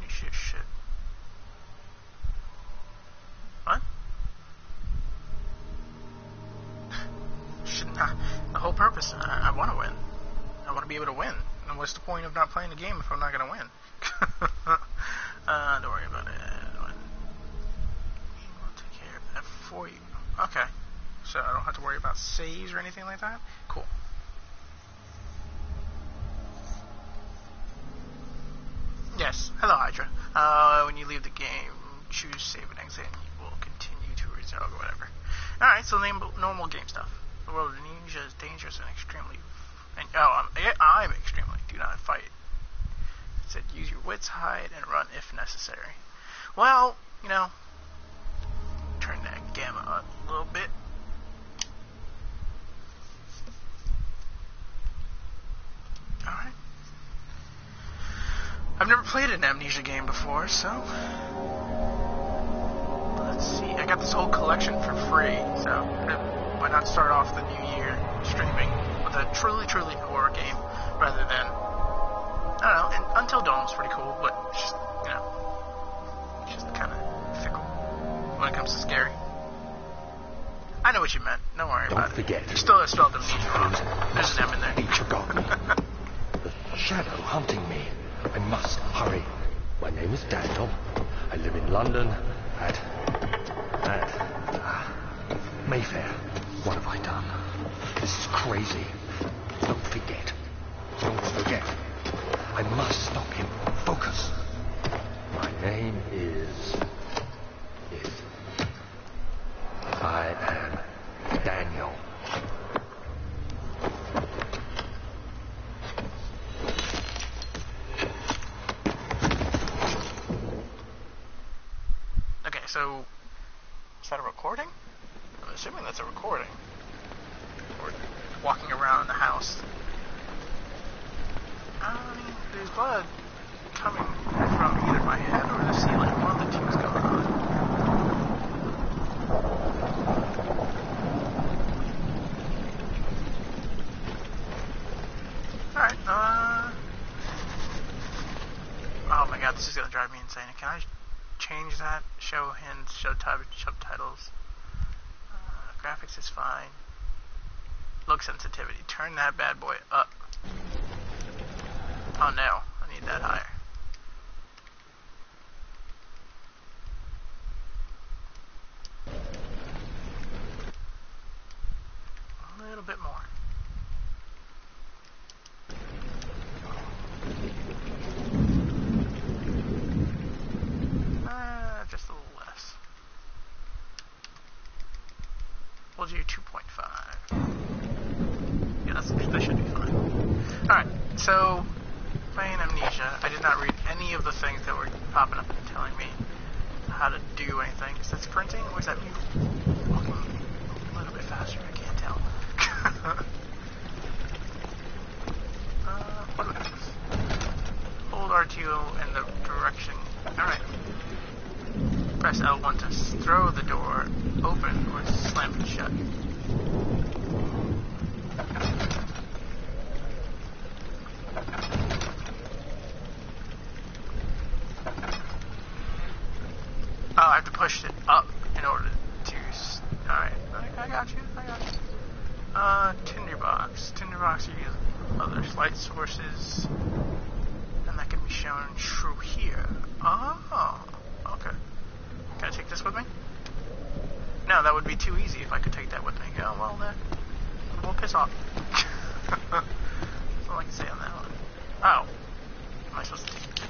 Shit, shit. What? The whole purpose, I want to win. I want to be able to win. And what's the point of not playing the game if I'm not going to win? Don't worry about it. We'll take care of that for you. Okay. So I don't have to worry about saves or anything like that? Cool. Yes. Hello, Hydra. When you leave the game, choose save and exit, and you will continue to resolve or whatever. Alright, so normal game stuff. The world of Amnesia is dangerous and extremely... I'm extremely. Do not fight. It said use your wits, hide, and run if necessary. Well, you know, turn that gamma up a little bit. Alright. I've never played an Amnesia game before, so... Let's see. I got this whole collection for free, so why not start off the new year streaming with a truly horror game rather than... I don't know, and Until Dawn was pretty cool, but it's just, you know, it's just kind of fickle when it comes to scary. I know what you meant. Don't worry about it. Don't forget. You still spelled the meaning wrong. There's an M in there. Forgotten. The shadow hunting me. I must hurry. My name is Daniel. I live in London at Mayfair. What have I done? This is crazy. Don't forget. Don't forget. I must stop him. Focus. My name is... I am Daniel. Okay, so... Is that a recording? I'm assuming that's a recording. Or walking around in the house. There's blood coming from either my head or the ceiling. One of the two is going on. Alright, oh my god, this is gonna drive me insane. Can I change that? Show hints, show subtitles. Graphics is fine. Look sensitivity. Turn that bad boy up. Oh no, I need that higher. A little bit more. Just a little less. We'll do 2.5. Yeah, that should be fine. Alright, so playing Amnesia, I did not read any of the things that were popping up and telling me how to do anything. Is that sprinting, or is that me walking a little bit faster? I can't tell. What do I do? Hold R2 in the direction. Alright. Press L1 to throw the door open or slam it shut. Oh, I have to push it up in order to... Alright, I got you. Tinderbox. Tinderbox, you use other light sources. And that can be shown through here. Oh, okay. Can I take this with me? No, that would be too easy if I could take that with me. Oh, well, then. We'll piss off. That's all I can say on that one. Oh. Am I supposed to take it?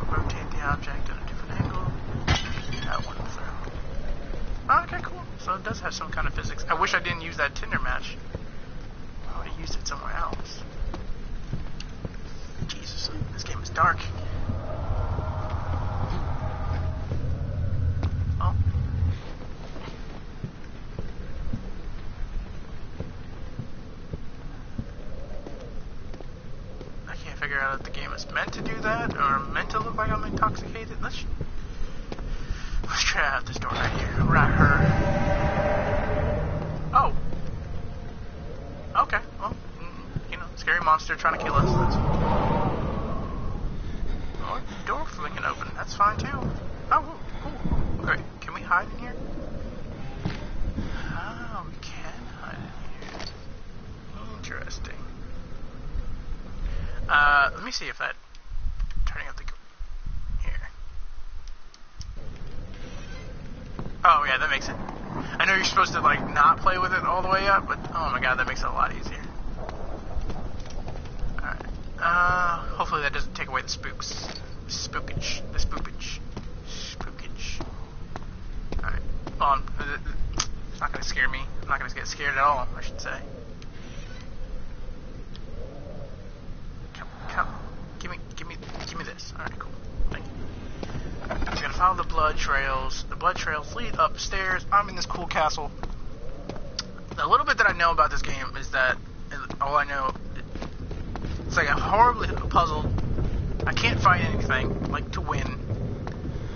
Rotate the object at a different angle. That one through. Oh, okay, cool. So it does have some kind of physics. I wish I didn't use that Tinder match. I would have used it somewhere else. Jesus, this game is dark. Oh. I can't figure out if the game is meant to do that or meant to look like I'm intoxicated. Let's try out this door right here. Right her. Oh. Okay, well, Scary monster trying to kill us. That's... Oh, door flinging open. That's fine too. Oh, ooh. Okay, can we hide in here? Oh, we can hide in here. Interesting. Let me see if that... Turning up the... Here. Oh, yeah, that makes it... I know you're supposed to, like, not play with it all the way up, but, oh my god, that makes it a lot easier. Alright. Hopefully that doesn't take away the spooks. Spookage. The spookage. Spookage. Alright. Well, it's not gonna scare me. I'm not gonna get scared at all, I should say. Come. Give me this. Alright, cool. Thank you. I'm gonna follow the blood trails. The blood trails lead upstairs. I'm in this cool castle. The little bit that I know about this game is that all I know, it's like I'm horribly puzzled. I can't find anything like to win,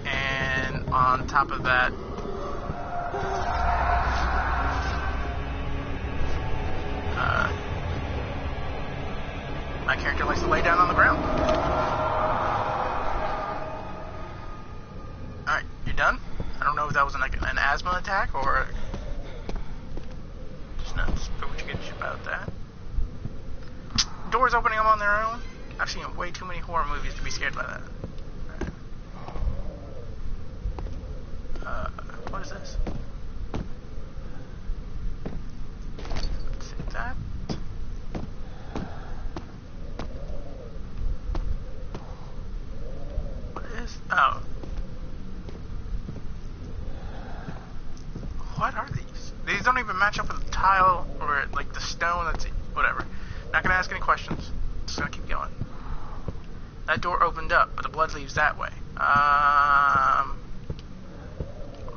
and on top of that, my character likes to lay down on the ground. Alright, you done? I don't know if that was like an asthma attack or just not spooky about that. Doors opening up on their own. I've seen way too many horror movies to be scared by that. What is this? Let's see that. What is... Oh. What are these? These don't even match up with the tile or like the stone. That's whatever. Not gonna ask any questions. Just gonna keep going. That door opened up, but the blood leaves that way. Hold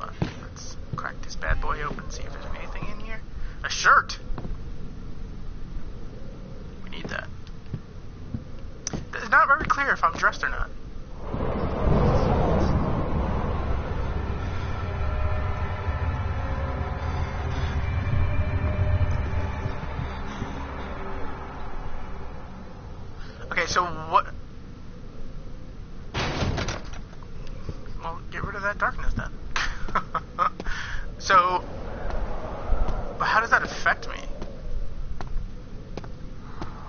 on. Let's crack this bad boy open. See if there's anything in here. A shirt. We need that. It's not very clear if I'm dressed or not. Okay, so what... Well, get rid of that darkness then. So... But how does that affect me?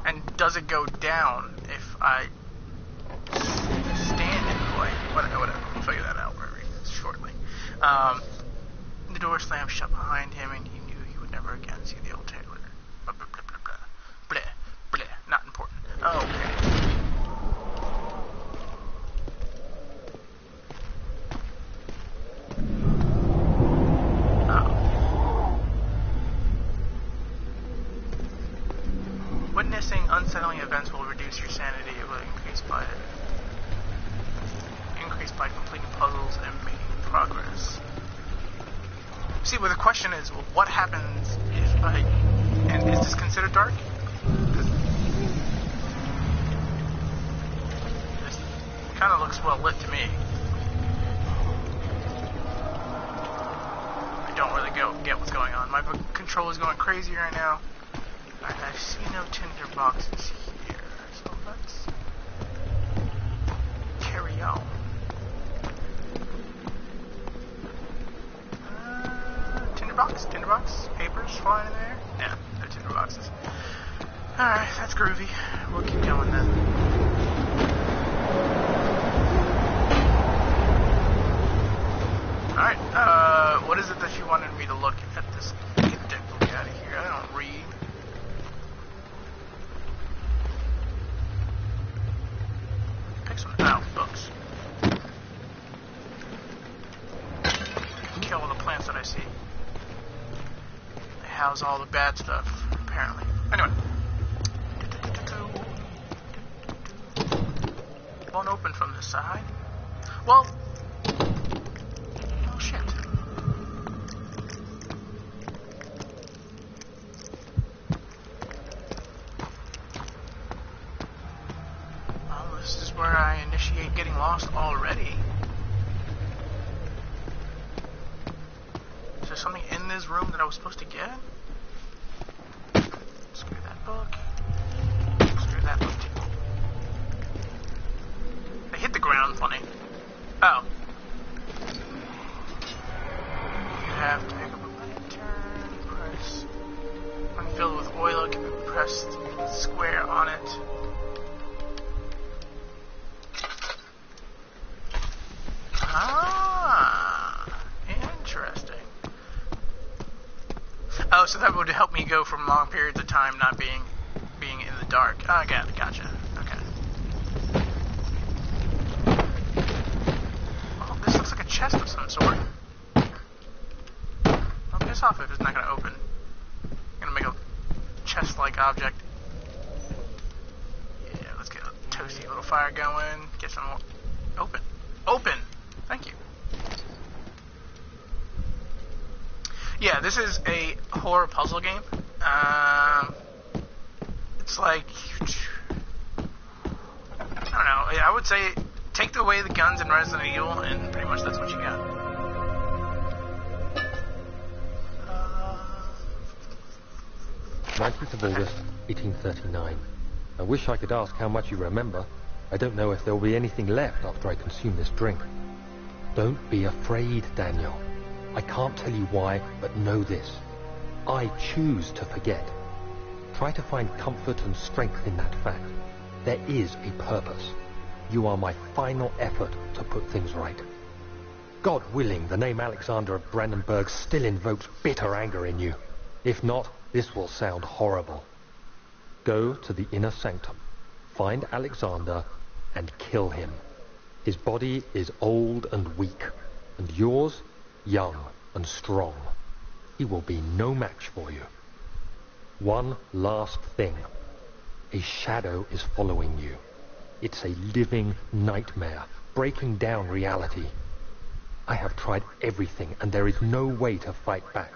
And does it go down if I stand in the light? Whatever. We'll figure that out very shortly. The door slammed shut behind him, and he knew he would never again see the old tailor. Blah, blah, blah, blah, blah. Blah, blah. Not important. Okay. Witnessing unsettling events will reduce your sanity. It will increase by completing puzzles and making progress. See, well, the question is, well, what happens if I... And is this considered dark? This kind of looks well lit to me. I don't really get what's going on. My control is going crazy right now. I see no tinder boxes here, so let's carry on. Tinder box, papers flying in there? Yeah, no tinder boxes. Alright, that's groovy. We'll keep going then. Alright, what is it that you wanted me to look at this? Get the book out of here, I don't read. Pick some out books. Kill all the plants that I see. They house all the bad stuff, apparently. Anyway. Won't open from this side. Well. Oh shit. Well, this is where I initiate getting lost already. Is there something in this room that I was supposed to get? Screw that book. that look do? I hit the ground funny. Oh. You have to pick up a lantern, press. When filled with oil, it can be pressed square on it. Ah, interesting. Oh, so that would help me go from long periods of time not being in the dark. Oh, I got it. Gotcha. Okay. Oh, this looks like a chest of some sort. I'll piss off if it's not going to open. I'm going to make a chest-like object. Yeah, let's get a toasty little fire going. Get some more. Open. Open! Thank you. Yeah, this is a horror puzzle game. It's like, I don't know, I would say take away the guns in Resident Evil and pretty much that's what you got. 19th of August, 1839. I wish I could ask how much you remember. I don't know if there will be anything left after I consume this drink. Don't be afraid, Daniel. I can't tell you why, but know this. I choose to forget. Try to find comfort and strength in that fact. There is a purpose. You are my final effort to put things right. God willing, the name Alexander of Brandenburg still invokes bitter anger in you. If not, this will sound horrible. Go to the inner sanctum, find Alexander, and kill him. His body is old and weak, and yours, young and strong. He will be no match for you. One last thing. A shadow is following you. It's a living nightmare, breaking down reality. I have tried everything, and there is no way to fight back.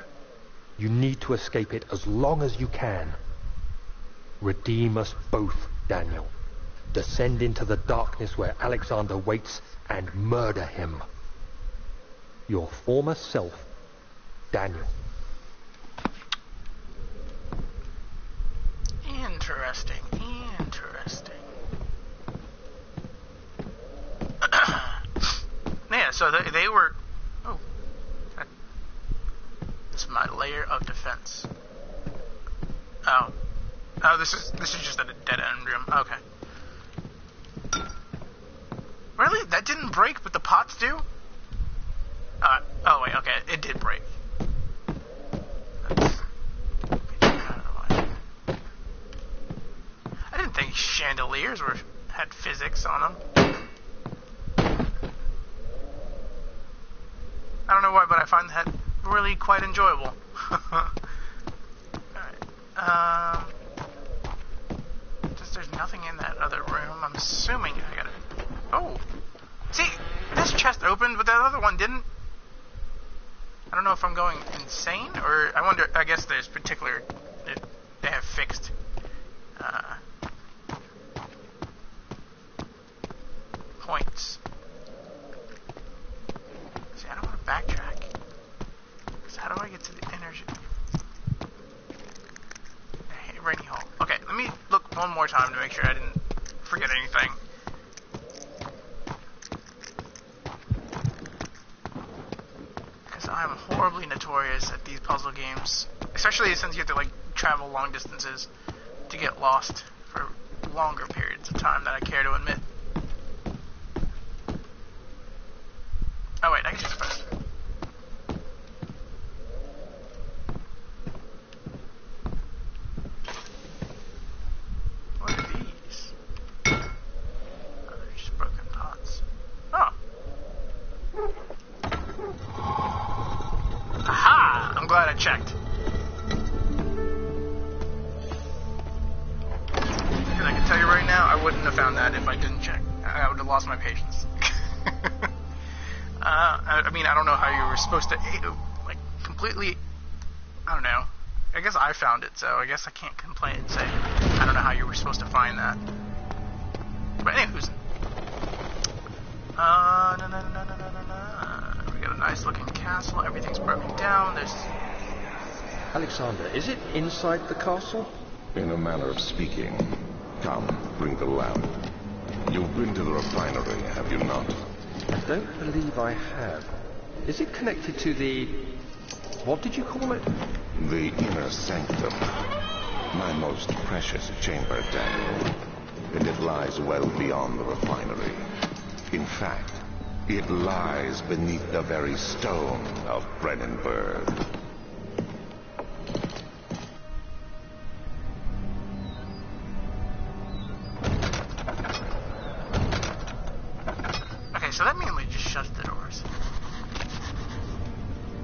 You need to escape it as long as you can. Redeem us both, Daniel. Descend into the darkness where Alexander waits and murder him. Your former self, Daniel. Interesting. Yeah, so they were... Oh. It's my layer of defense. Oh, this is just a dead end room. Okay. Really? That didn't break, but the pots do? Oh wait, okay, it did break. I didn't think chandeliers had physics on them. I don't know why, but I find that really quite enjoyable. Alright. There's nothing in that other room. I'm assuming I gotta... Oh! See, this chest opened, but that other one didn't. I don't know if I'm going insane, or I wonder, I guess there's particular... They have fixed... points. See, I don't want to backtrack. Because how do I get to the energy? Rainy hole. Okay, let me look one more time to make sure I didn't forget anything. Because I'm horribly notorious at these puzzle games. Especially since you have to, like, travel long distances to get lost for longer periods of time than I care to admit. Oh wait, I can just press. What are these? Oh, they're just broken pots. Oh. Aha! I'm glad I checked. Because I can tell you right now, I wouldn't have found that if I didn't check. I would have lost my patience. I mean, I don't know how you were supposed to, like, completely, I don't know. I guess I found it, so I guess I can't complain and say, I don't know how you were supposed to find that. But anyways. We got a nice looking castle, everything's broken down, there's... Alexander, is it inside the castle? In a manner of speaking. Come, bring the lamp. You've been to the refinery, have you not? I don't believe I have. Is it connected to the... what did you call it? The inner sanctum. My most precious chamber, Daniel. And it lies well beyond the refinery. In fact, it lies beneath the very stone of Brennenburg. Okay, so that mainly just shuts the doors.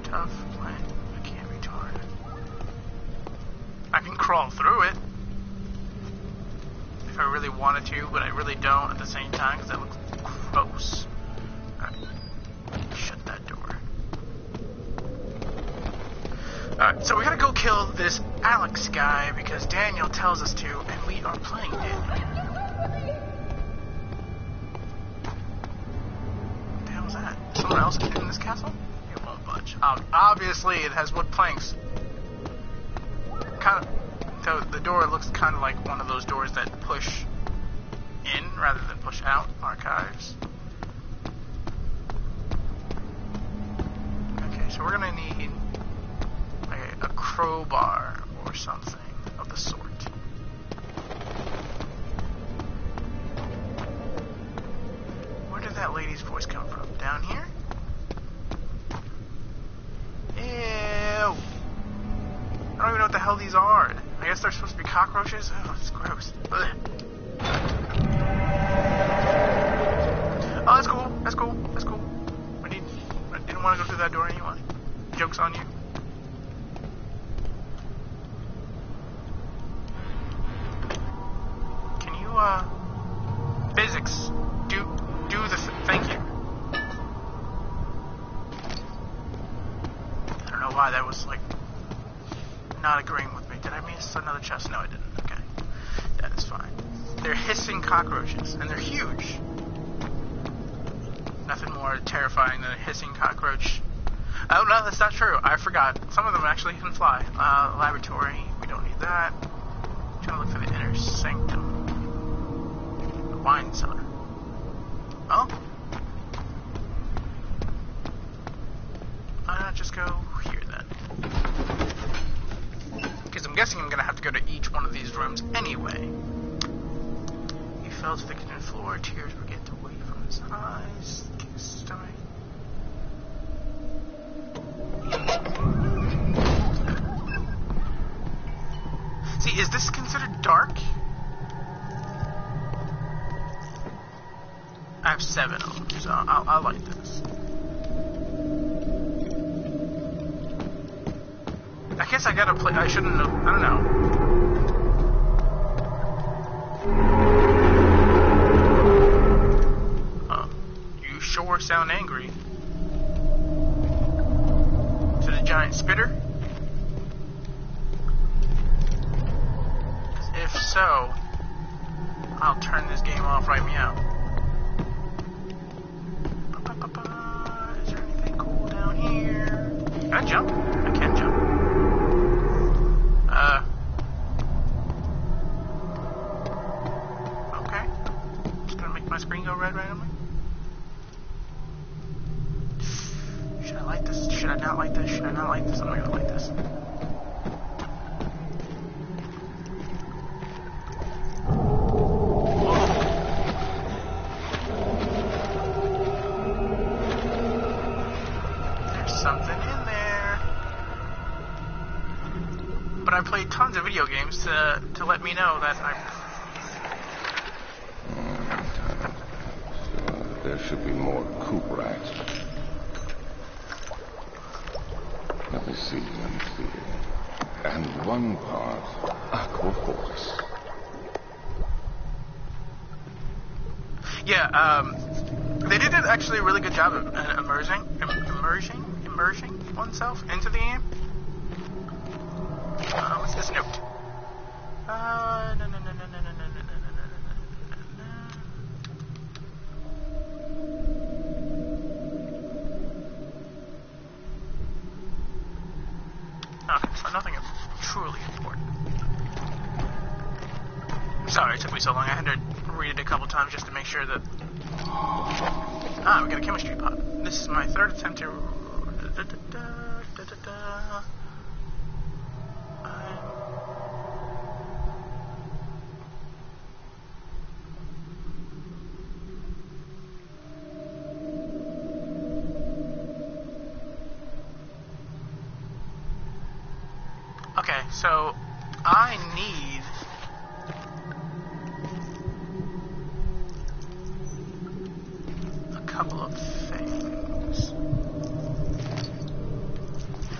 Tough plan. I can't retard. I can crawl through it if I really wanted to, but I really don't at the same time because that looks gross. Alright. Shut that door. Alright, so we gotta go kill this Alex guy because Daniel tells us to, and we are playing Daniel. What the hell is that? Someone else in this castle? It won't budge. Obviously, it has wood planks. Kind of. So the door looks kind of like one of those doors that push in rather than push out. Archives. Okay, so we're gonna need a crowbar or something of the sort. Where did that lady's voice come from? Down here? Ew! I don't even know what the hell these are. I guess they're supposed to be cockroaches? Oh, it's gross. Ugh. Oh, that's cool. That's cool. That's cool. I didn't want to go through that door anyway. Joke's on you. Can you, physics, do thank you. I don't know why that was, like, not agreeing with me. Did I miss another chest? No, I didn't. Okay. That is fine. They're hissing cockroaches, and they're huge. Nothing more terrifying than a hissing cockroach. Oh, no, that's not true. I forgot. Some of them actually can fly. Laboratory. We don't need that. I'm trying to look for the inner sanctum. The wine cellar. Oh? Why not just go here, then? Because I'm guessing I'm going to have to go to each one of these rooms anyway. He fell to the kitchen floor. Tears were getting away from his eyes. His stomach. See, is this considered dark? I have 7 of them, so I like this. I guess I gotta play. I shouldn't have. I don't know. You sure sound angry. To the giant spitter? If so, I'll turn this game off right meow. Is there anything cool down here? Can I jump? I can jump. Okay. Just gonna make my screen go red randomly. Should I like this? Should I not like this? Should I not like this? I'm not gonna like this. I played tons of video games to let me know that I'm... So there should be more coop racks. Let me see. And one part aqua force. Yeah, they did actually a really good job of immersing oneself into the game. What's this note? No. Okay, so nothing truly important. So, Sorry it took me so long. I had to read it a couple times just to make sure that... Ah, we got a chemistry pot. This is my third attempt to... Okay, so I need a couple of things.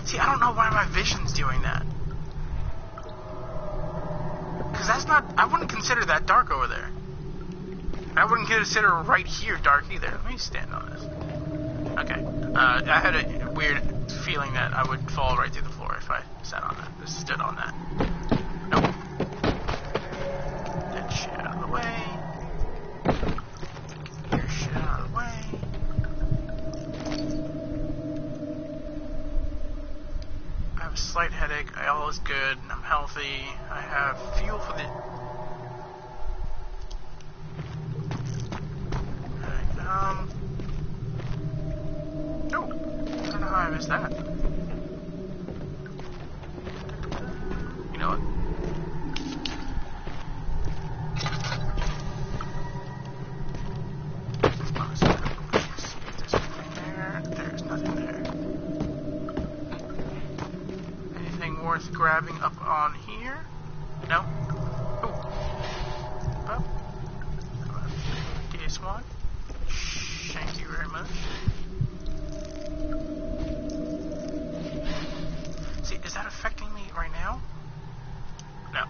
See, I don't know why my vision's doing that. Because that's not... I wouldn't consider that dark over there. I wouldn't consider right here dark either. Let me stand on this. Okay. I had a weird feeling that I would fall right through the floor if I sat on that. Just stood on that. Nope. Get that shit out of the way. Get your shit out of the way. I have a slight headache. All is good. I'm healthy. I have fuel for the... Alright, no. I don't know how I missed that. You know what? There's nothing there. There's nothing there. Anything worth grabbing up on here? No? Oh. Well. DS1. Thank you very much. See, is that affecting me right now? No.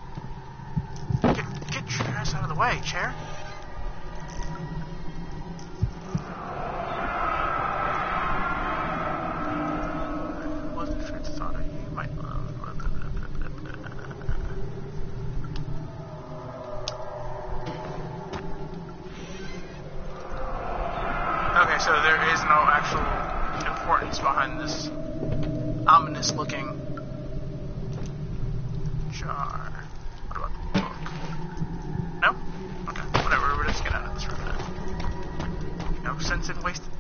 Get your ass out of the way, chair. I wasn't sure. Thought you might. Okay, so there is no actual importance behind this ominous looking jar. What about the book? No? Okay, whatever, we'll just get out of this room then. No sense in wasting...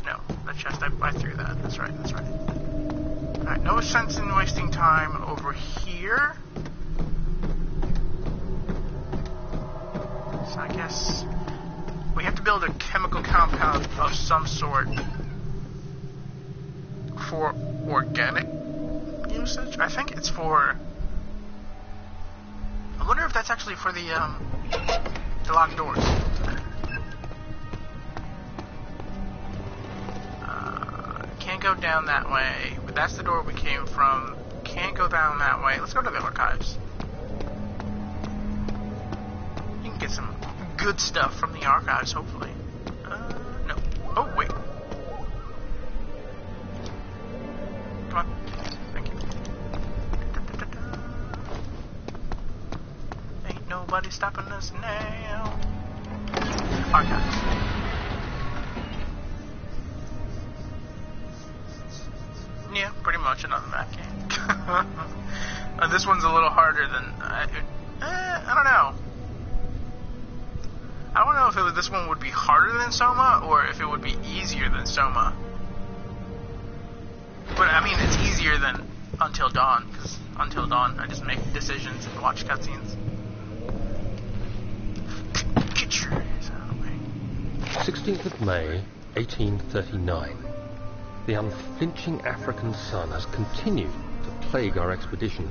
No, that chest, I threw that. That's right, that's right. Alright, no sense in wasting time over here. So I guess... we have to build a chemical compound of some sort for organic usage. I think it's for... I wonder if that's actually for the locked doors. Can't go down that way, but that's the door we came from. Can't go down that way. Let's go to the archives. You can get some good stuff from the archives, hopefully. No. Oh, wait. Come on. Thank you. Ain't nobody stopping us now. Archives. Yeah, pretty much another map game. This one's a little harder than... I don't know. I don't know if this one would be harder than Soma, or if it would be easier than Soma. But, I mean, it's easier than Until Dawn, because Until Dawn, I just make decisions and watch cutscenes. Get your ass out of the way. 16th of May, 1839. The unflinching African sun has continued to plague our expedition,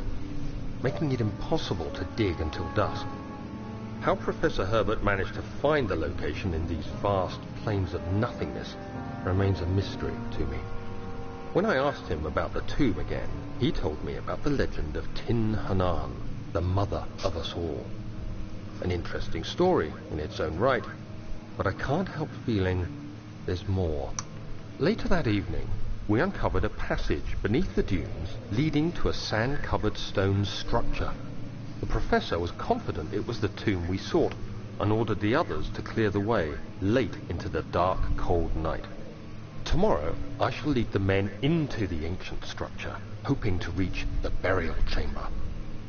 making it impossible to dig until dusk. How Professor Herbert managed to find the location in these vast plains of nothingness remains a mystery to me. When I asked him about the tomb again, he told me about the legend of Tin Hanan, the mother of us all. An interesting story in its own right, but I can't help feeling there's more. Later that evening, we uncovered a passage beneath the dunes leading to a sand-covered stone structure. The professor was confident it was the tomb we sought, and ordered the others to clear the way late into the dark, cold night. Tomorrow, I shall lead the men into the ancient structure, hoping to reach the burial chamber.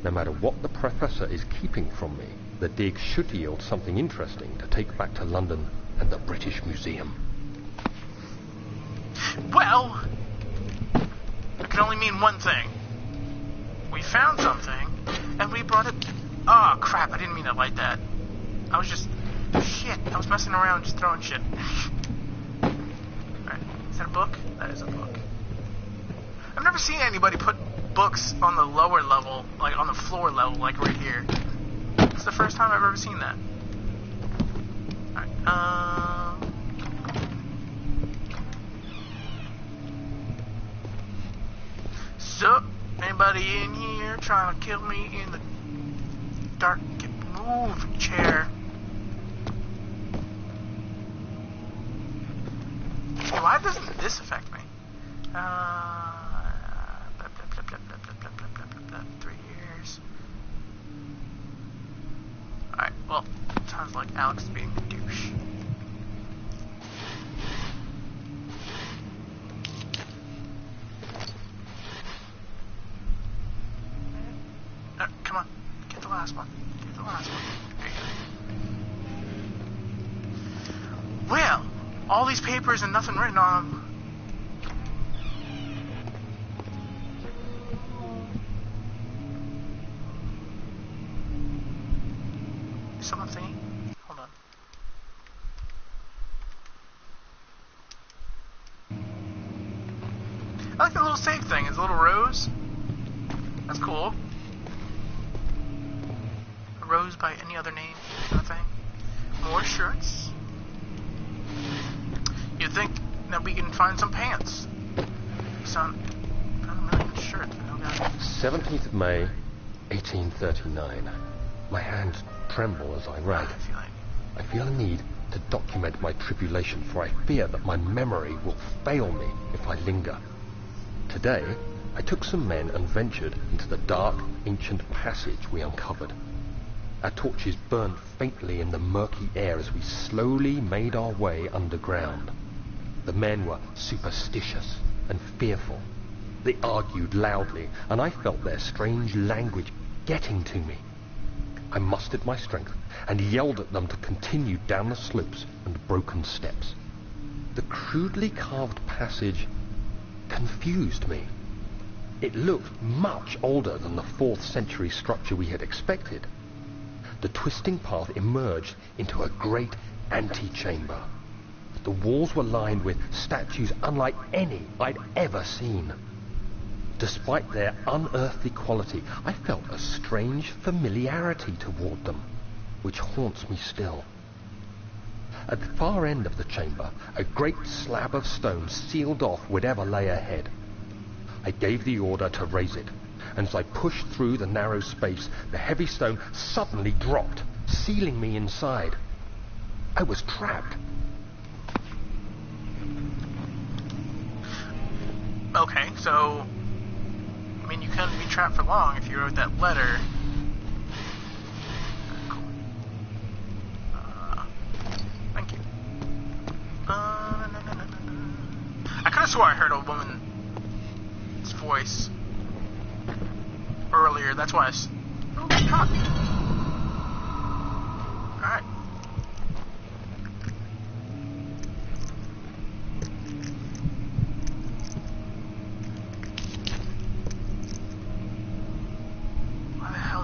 No matter what the professor is keeping from me, The dig should yield something interesting to take back to London and the British Museum. Well, it can only mean one thing. We found something, and we brought it... Oh, crap, I didn't mean to light that. I was just... Shit, I was messing around just throwing shit. Alright, is that a book? That is a book. I've never seen anybody put books on the lower level, like on the floor level, like right here. It's the first time I've ever seen that. Alright, So, anybody in here trying to kill me in the dark? Move, chair. Hey, why doesn't this affect me? 3 years. Alright, well, sounds like Alex is being a douche. Come on, get the last one. Get the last one. There you go. Well, all these papers and nothing written on them. Is someone singing? Hold on. I like the little save thing. It's a little rose. That's cool. A rose by any other name, kind of thing. More shirts. You'd think that we can find some pants. Found a million shirts, but no doubt. 17th of May, 1839. My hands tremble as I write. I feel a need to document my tribulation, for I fear that my memory will fail me if I linger. Today, I took some men and ventured into the dark, ancient passage we uncovered. Our torches burned faintly in the murky air as we slowly made our way underground. The men were superstitious and fearful. They argued loudly, and I felt their strange language getting to me. I mustered my strength and yelled at them to continue down the slopes and broken steps. The crudely carved passage confused me. It looked much older than the 4th century structure we had expected. The twisting path emerged into a great antechamber. The walls were lined with statues unlike any I'd ever seen. Despite their unearthly quality, I felt a strange familiarity toward them, which haunts me still. At the far end of the chamber, a great slab of stone sealed off whatever lay ahead. I gave the order to raise it, and as I pushed through the narrow space, the heavy stone suddenly dropped, sealing me inside. I was trapped. Okay, so... I mean, you couldn't be trapped for long if you wrote that letter. Cool. Thank you. I kind of swore I heard a woman's voice earlier. That's why I... Oh, God. Alright.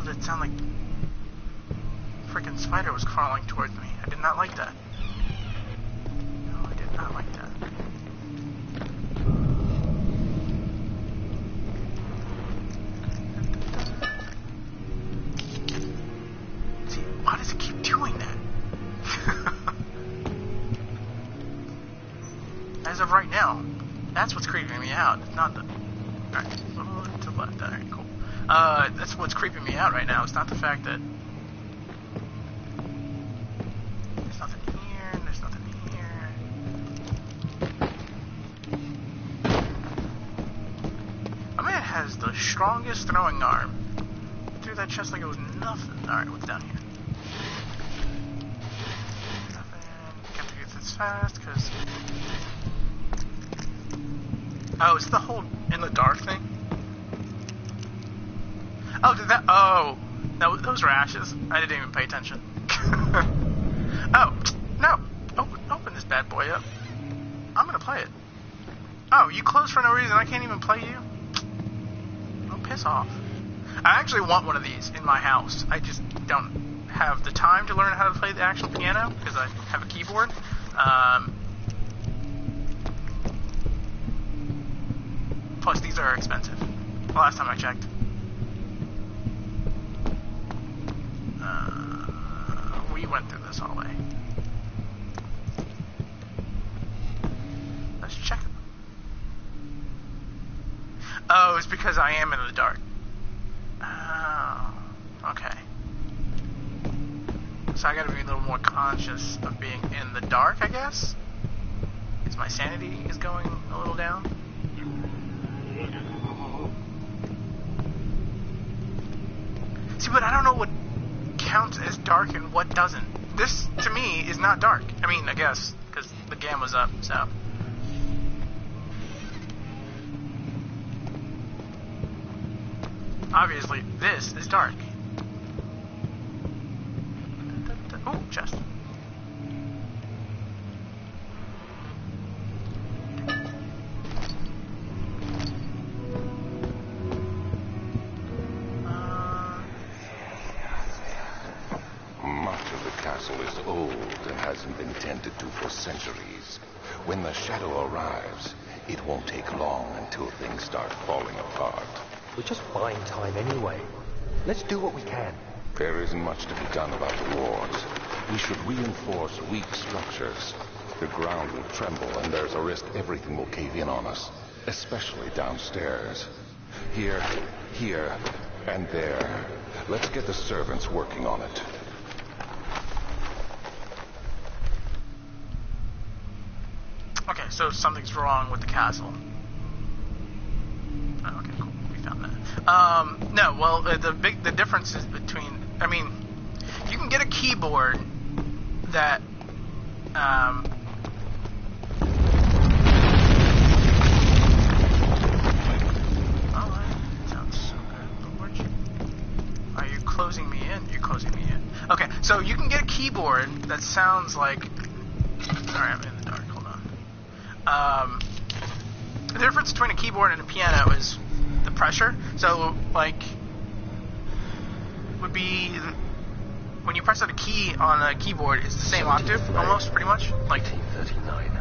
It sounded like a freaking spider was crawling towards me. I did not like that. No, I did not like that. See, why does it keep doing that? As of right now, that's what's creeping me out. It's not the... Alright, a little to the left. Alright, cool. That's what's creeping me out right now. It's not the fact that there's nothing here, and there's nothing here. My man has the strongest throwing arm. Threw that chest like it was nothing. Alright, what's down here? Nothing. Can't do this fast, because... Oh, is the whole in the dark thing? Oh, did that... Oh. No, those were ashes. I didn't even pay attention. Oh, no. Open this bad boy up. I'm gonna play it. Oh, you closed for no reason. I can't even play you? Oh, piss off. I actually want one of these in my house. I just don't have the time to learn how to play the actual piano because I have a keyboard. Plus, these are expensive. The last time I checked. We went through this all the way. Let's check. Oh, it's because I am in the dark. Oh, okay. So I gotta be a little more conscious of being in the dark, I guess? Because my sanity is going a little down. See, but I don't know what counts as dark and what doesn't. This, to me, is not dark. I mean, I guess, because the gamma's up, so. Obviously, this is dark. Oh, chest. Much of the castle is old and hasn't been tended to for centuries. When the shadow arrives, it won't take long until things start falling apart. We're just buying time anyway. Let's do what we can. There isn't much to be done about the wards. We should reinforce weak structures. The ground will tremble, and there's a risk everything will cave in on us, especially downstairs. Here, and there. Let's get the servants working on it. Okay, so something's wrong with the castle. Oh, okay, cool. We found that. No, well, the difference is between, I mean, you can get a keyboard that, oh, that sounds so good. Are you closing me in? You're closing me in. Okay, so you can get a keyboard that sounds like, sorry, I'm in the dark, hold on. The difference between a keyboard and a piano is the pressure. So, like, would be when you press out a key on a keyboard, it's the same octave, almost, pretty much. Like 1939.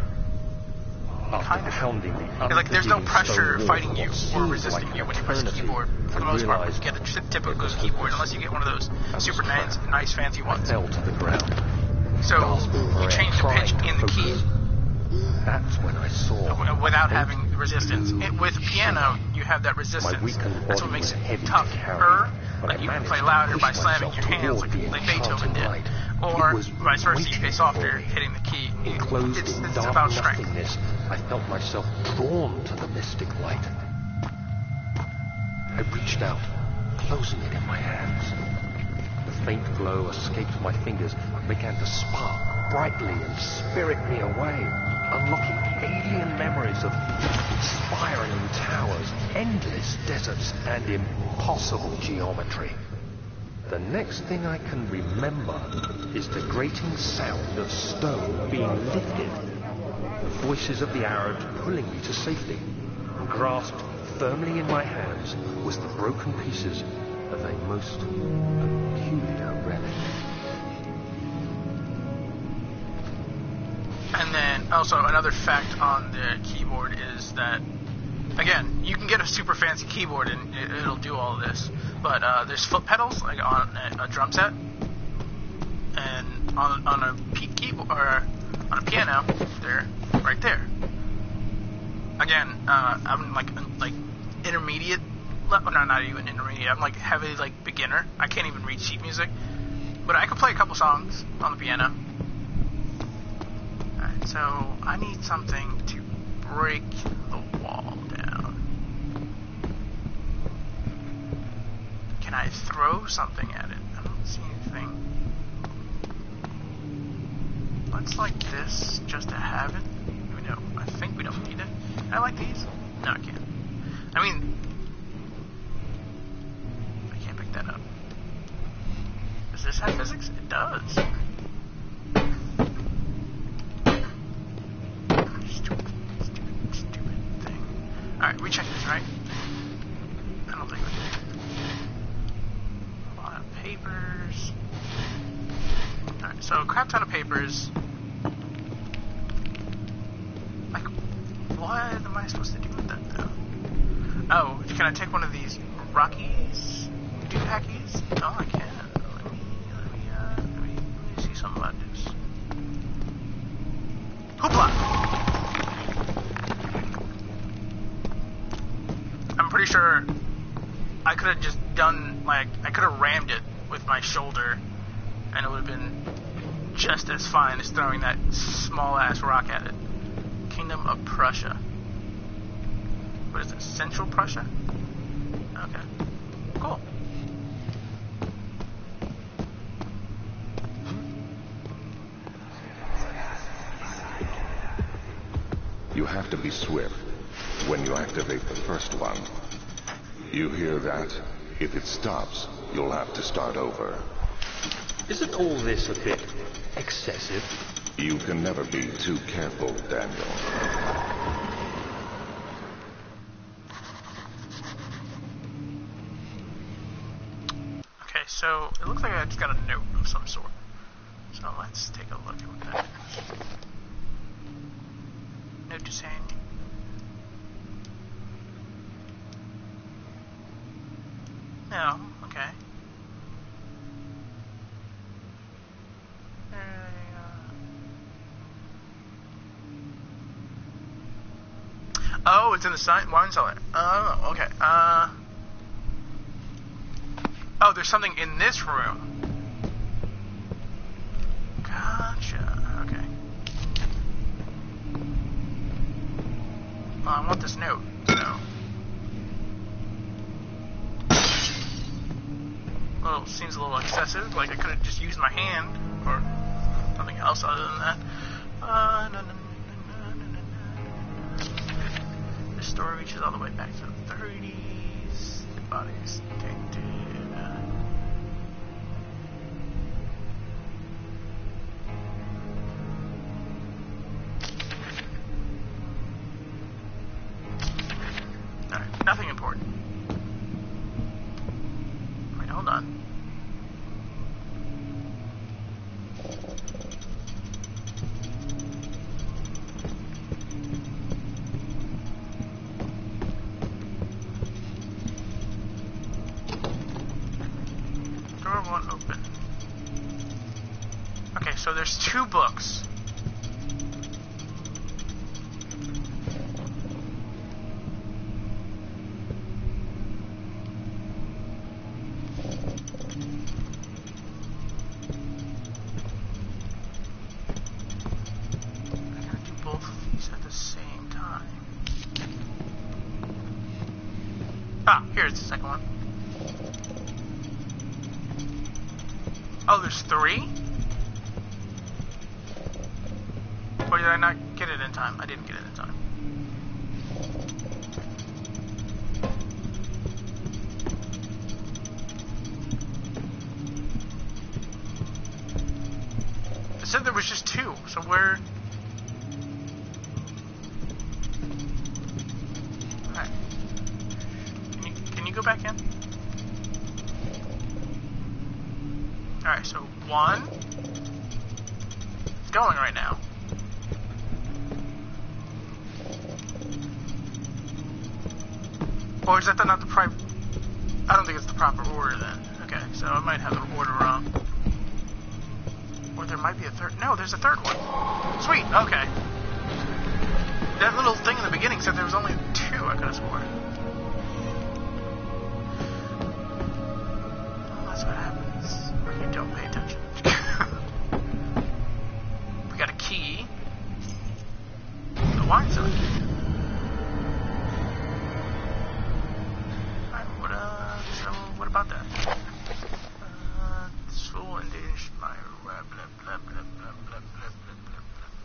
Kind of. Pounding the like there's no pressure stone fighting wall you or seemed resisting like you when you press a eternity. keyboard. For the I most part, when you realized get a typical keyboard, unless you get one of those super nice fancy I ones. fell to the ground. So gasping for you air, change the pitch trying to in the key focus. That's when I saw. without having resistance. With a piano, you have that resistance. weakened That's what body makes was it heavy to tougher. carry, but Like I you can managed play to louder push by slamming myself your hands, toward the like Beethoven did, enchanting light. or It was vice versa. You waiting face off for there, me. hitting the key. Enclosed It's in about dark strength. nothingness, I felt myself drawn to the mystic light. I reached out, closing it in my hands. The faint glow escaped my fingers and began to spark brightly and spirit me away, unlocking alien memories of spiraling towers, endless deserts, and impossible geometry. The next thing I can remember is the grating sound of stone being lifted, the voices of the Arabs pulling me to safety, and grasped firmly in my hands was the broken pieces of a most peculiar relic. And then also another fact on the keyboard is that, again, you can get a super fancy keyboard and it'll do all of this, but there's foot pedals like on a drum set, and on a keyboard or on a piano, they're right there. Again, I'm like intermediate. No, not even intermediate. I'm like heavy like beginner. I can't even read sheet music, but I can play a couple songs on the piano. Alright, so I need something to break the wall down. Can I throw something at it? I don't see anything. Let's like this just to have it. No, I think we don't need it. Can I like these? No, I can't. I mean, I can't pick that up. this have physics? It does. Stupid thing. Alright, we check this, right? I don't think we did. A lot of papers. Alright, so a crap ton of papers. Like, what am I supposed to do with that, though? Oh, can I take one of these Rockies? Doohackies? Oh, I can. Let me see something about this. Hoopla! I'm pretty sure I could have just done, like, I could have rammed it with my shoulder, and it would have been just as fine as throwing that small-ass rock at it. Kingdom of Prussia. What is it? Central Prussia? Okay. Cool. You have to be swift when you activate the first one. You hear that? If it stops, you'll have to start over. Isn't all this a bit excessive? You can never be too careful, Daniel. Okay, so it looks like I just got a note of some sort. So let's take a look at what that is. Note to saying. No, okay. Oh, it's in the wine cellar. Oh, okay. Oh, there's something in this room. Gotcha. Okay. Well, I want this note, so. Well, seems a little excessive. Like I could have just used my hand or something else other than that. The story reaches all the way back to the 30s. The body is detected. Alright, nothing important. Wait, hold on. Door won't open. Okay, so there's 2 books. Ah, here's the second one. Oh, there's 3? Or did I not get it in time? I didn't get it in time. It said there was just 2, so where... Go back in. Alright, so 1. It's going right now. Or is that not the proper... I don't think it's the proper order then. Okay, so I might have the order wrong. Or there might be a third... No, there's a third one. Sweet, okay. That little thing in the beginning said there was only 2, I could have sworn. Don't pay attention. We got a key. The wine cellar key. Alright, so what about that? This fool engaged my blah blah blah blah blah blah blah blah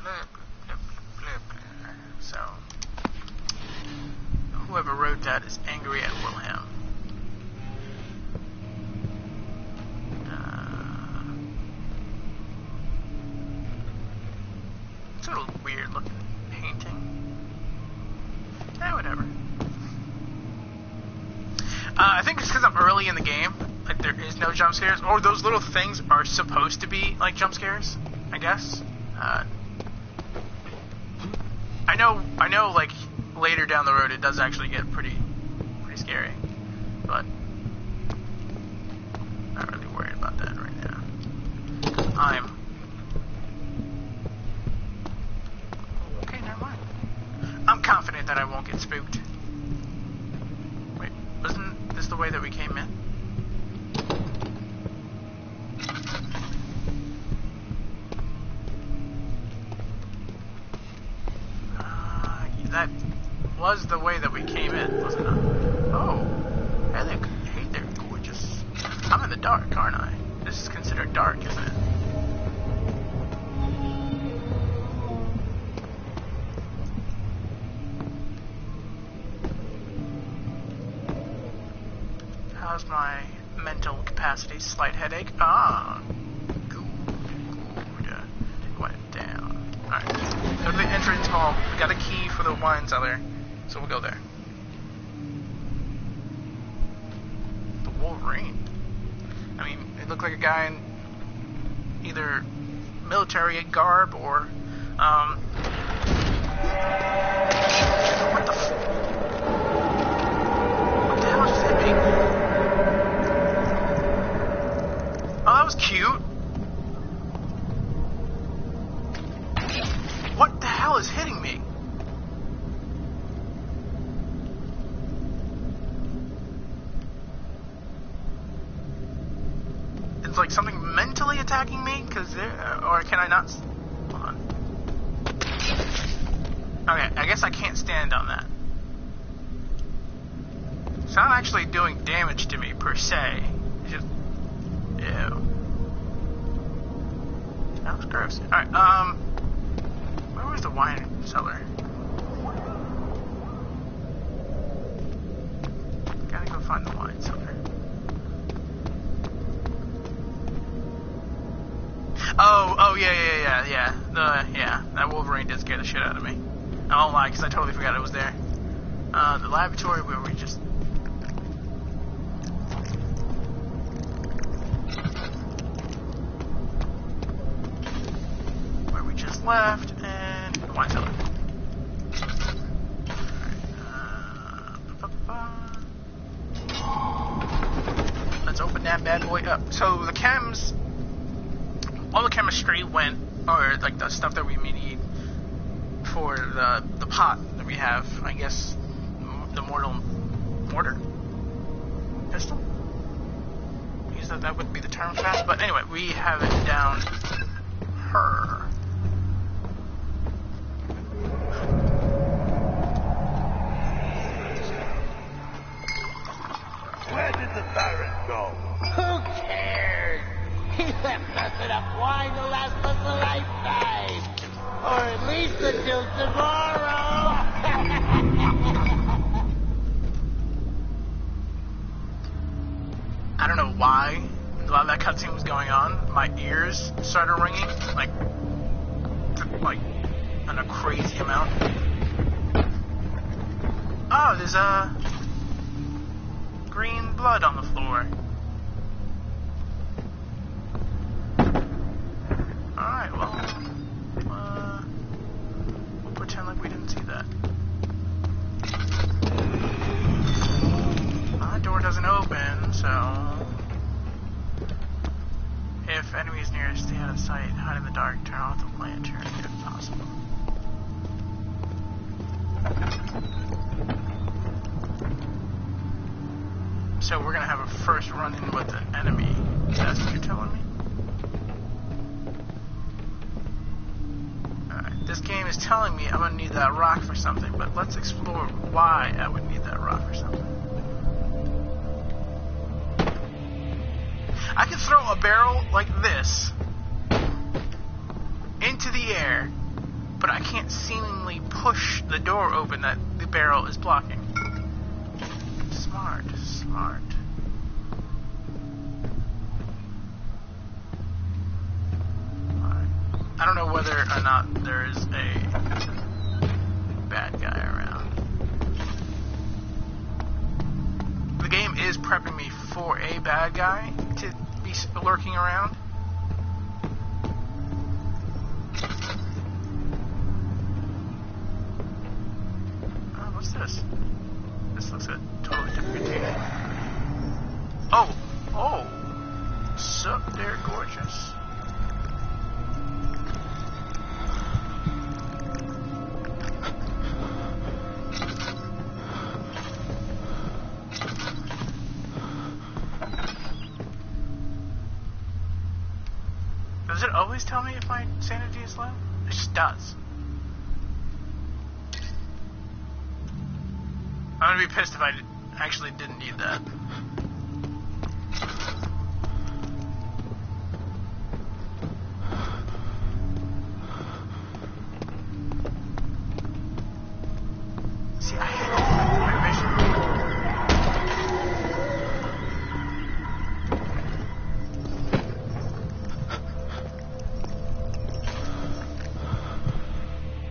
blah blah blah. So whoever wrote that is angry at Wilhelm. because I'm early in the game, like there is no jump scares, or those little things are supposed to be like jump scares, I guess. I know, like later down the road it does actually get pretty scary, but not really worried about that right now. Okay, never mind. I'm confident that I won't get spooked. Wait, wasn't this the way that we came in? That was the way that we came in, wasn't it? Oh, hey there, gorgeous. I'm in the dark, aren't I? This is considered dark, isn't it? How's my mental capacity? Slight headache? Ah, good. Went down. Alright, go to the entrance hall. We got a key for the wine cellar, so we'll go there. The Wolverine. I mean, it looked like a guy in either military garb or, what the hell just hit me? Oh, that was cute. What the hell is hitting me? It's like something mentally attacking me, or can I not? Hold on. Okay, I guess I can't stand on that. It's not actually doing damage to me per se. It's just, ew. That was gross. All right, where was the wine cellar? Gotta go find the wine cellar. Oh, yeah. That Wolverine did scare the shit out of me. I won't lie, because I totally forgot it was there. The laboratory where we just... left, and the wine cellar. Alright, let's open that bad boy up. So the chems, all the chemistry went, or like the stuff that we need for the pot that we have, I guess, the mortar pistol. I guess that would be the term for that, but anyway, we have it down her. Where did the Baron go? Who cares? He left us enough wine to last us a lifetime. Or at least until tomorrow. I don't know why while that cutscene was going on, my ears started ringing, like on a crazy amount. Oh, there's green blood on the floor. Alright, well, we'll pretend like we didn't see that. That door doesn't open, so... If enemies near us, stay out of sight, hide in the dark, turn off the lantern if possible. So we're gonna have a first run-in with the enemy. That's what you're telling me? Alright, this game is telling me I'm gonna need that rock for something, but let's explore why I would need that rock for something. I can throw a barrel like this into the air, but I can't seemingly push the door open that the barrel is blocking. Smart. Alright. I don't know whether or not there is a bad guy around. The game is prepping me for a bad guy to be lurking around. Oh, what's this? This looks a totally different container. Oh! Oh! Sup there, gorgeous. Does it always tell me if my sanity is low? It just does. I'm gonna be pissed if I actually didn't need that. See, I hate my vision.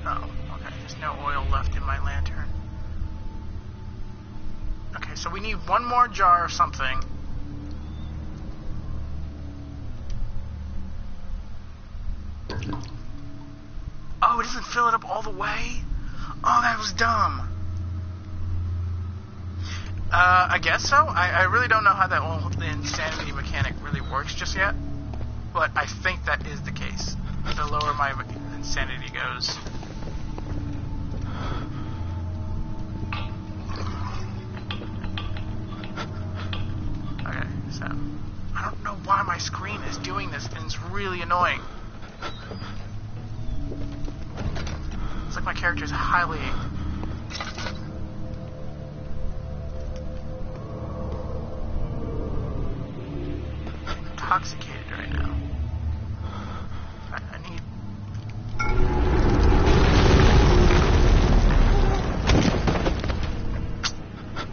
Oh, okay. There's no oil left in my lantern. Okay, so we need one more jar of something. Oh, it doesn't fill it up all the way? Oh, that was dumb. I guess so. I really don't know how that whole insanity mechanic really works just yet. But I think that is the case. The lower my insanity goes. Okay, so I don't know why my screen is doing this, and it's really annoying. It's like my character is highly intoxicated right now. I need.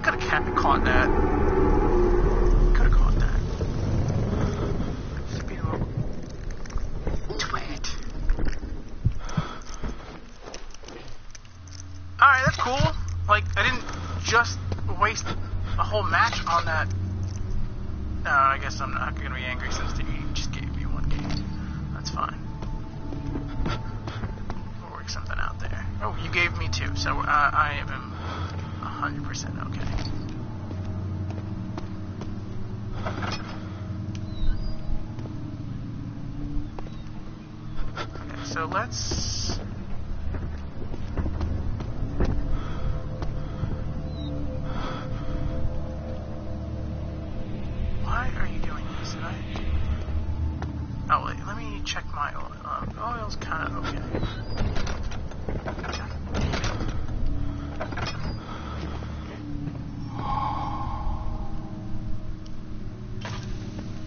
Could have caught that. Could have caught that. Just be a little twat. Alright, that's cool. Like, I didn't just waste a whole match on that. No, I guess I'm not going to be angry since you just gave me one game. That's fine. We'll work something out there. Oh, you gave me two, so I am 100% okay. Okay, so let's... Why are you doing this? Oh, wait, let me check my oil. Oil's kind of okay.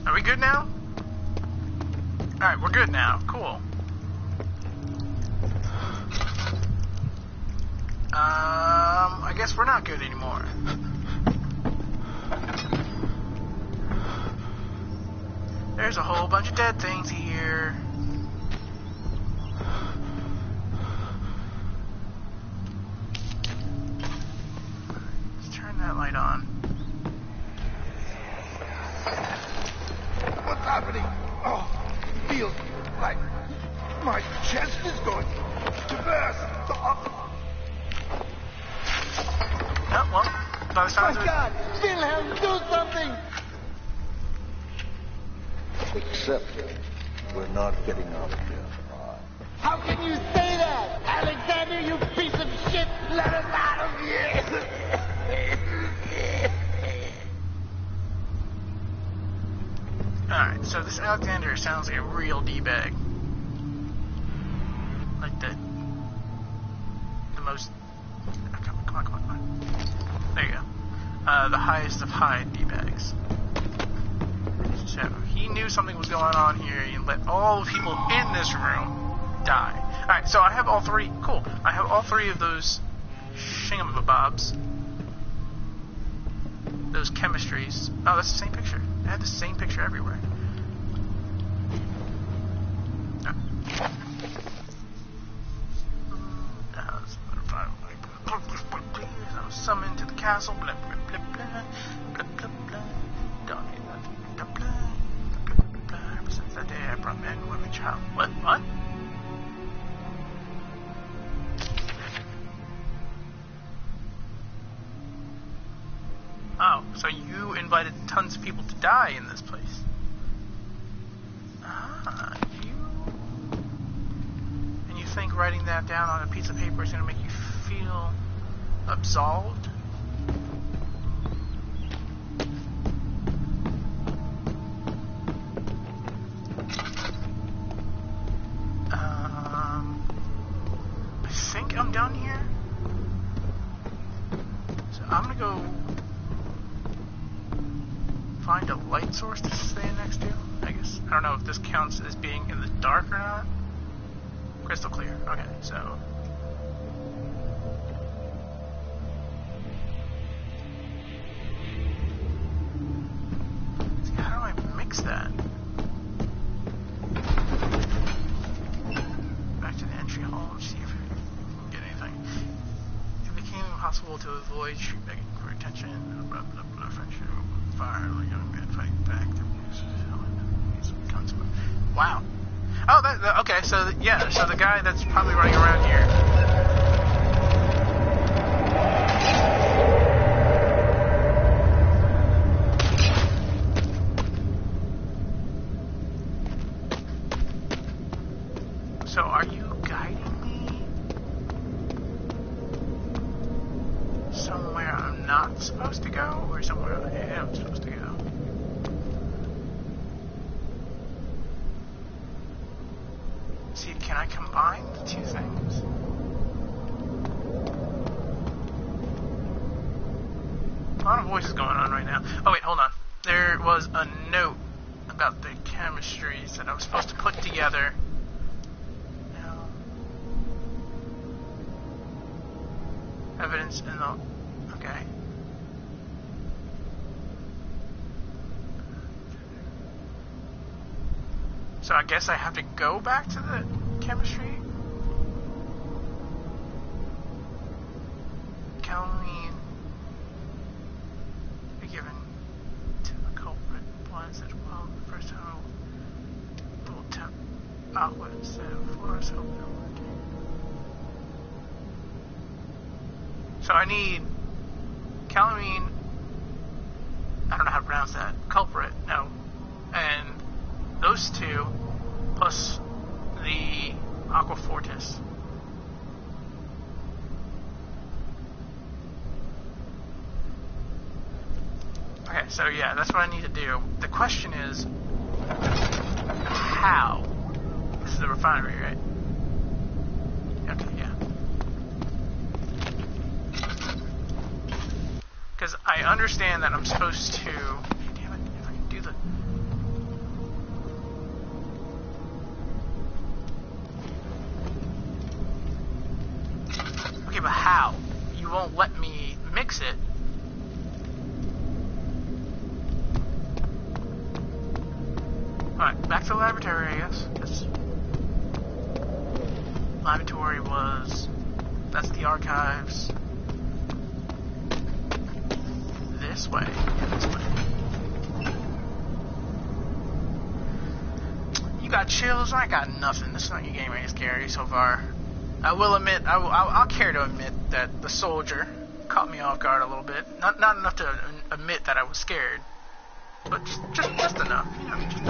Are we good now? Alright, we're good now. Cool. I guess we're not good anymore. There's a whole bunch of dead things here. Let's turn that light on. What's happening? Oh, feels like my chest is going to burst. Oh, well, by the sounds of it. God, Wilhelm, do something! Except we're not getting out of here. How can you say that? Alexander, you piece of shit! Let us out of here! Alright, so this Alexander sounds like a real D-bag. Like the most... Oh, come on. There you go. The highest of high D-bags. So, he knew something was going on here and let all the people in this room die. Alright, so I have all three. Cool. I have all three of those shingamabobs. Those chemistries. Oh, that's the same picture. I had the same picture everywhere. No. I was summoned to the castle. Blah, blah, blah, blah. Blah, blah, blah. So you invited tons of people to die in this place. And you think writing that down on a piece of paper is going to make you feel absolved? I think I'm down here. So I'm going to go find a light source to stand next to, I guess. I don't know if this counts as being in the dark or not. Crystal clear. Okay, so... see, how do I mix that? Back to the entry hall, see if we can get anything. It became impossible to avoid street begging for attention. Blah, blah, blah, friendship. Fire, like young man fighting back. Wow. Oh, okay. So yeah. So the guy that's probably running around here. So are you guiding me somewhere I'm not supposed to go, or somewhere I am supposed to go? See, can I combine the two things? A lot of voices going on right now. Oh wait, hold on. There was a note about the chemistries that I was supposed to put together. Now, evidence in the... okay. So I guess I have to go back to the chemistry? Calamine be given to the culprit once as well. The first time will temp aqua instead of force hope they'll work. So I need calamine, I don't know how to pronounce that, culprit, no, and those two, plus the Aqua Fortis. Okay, so yeah, that's what I need to do. The question is, how? This is the refinery, right? Okay, yeah. Because I understand that I'm supposed to... damn it, if I can do the... okay, but how? You won't let me mix it. Alright, back to the laboratory, I guess. This laboratory was... that's the archives. This way. Yeah, this way. You got chills? I got nothing. This is not your game ain't scary so far. I will admit, I'll care to admit that the soldier caught me off guard a little bit. Not enough to admit that I was scared, but just enough, you know. Just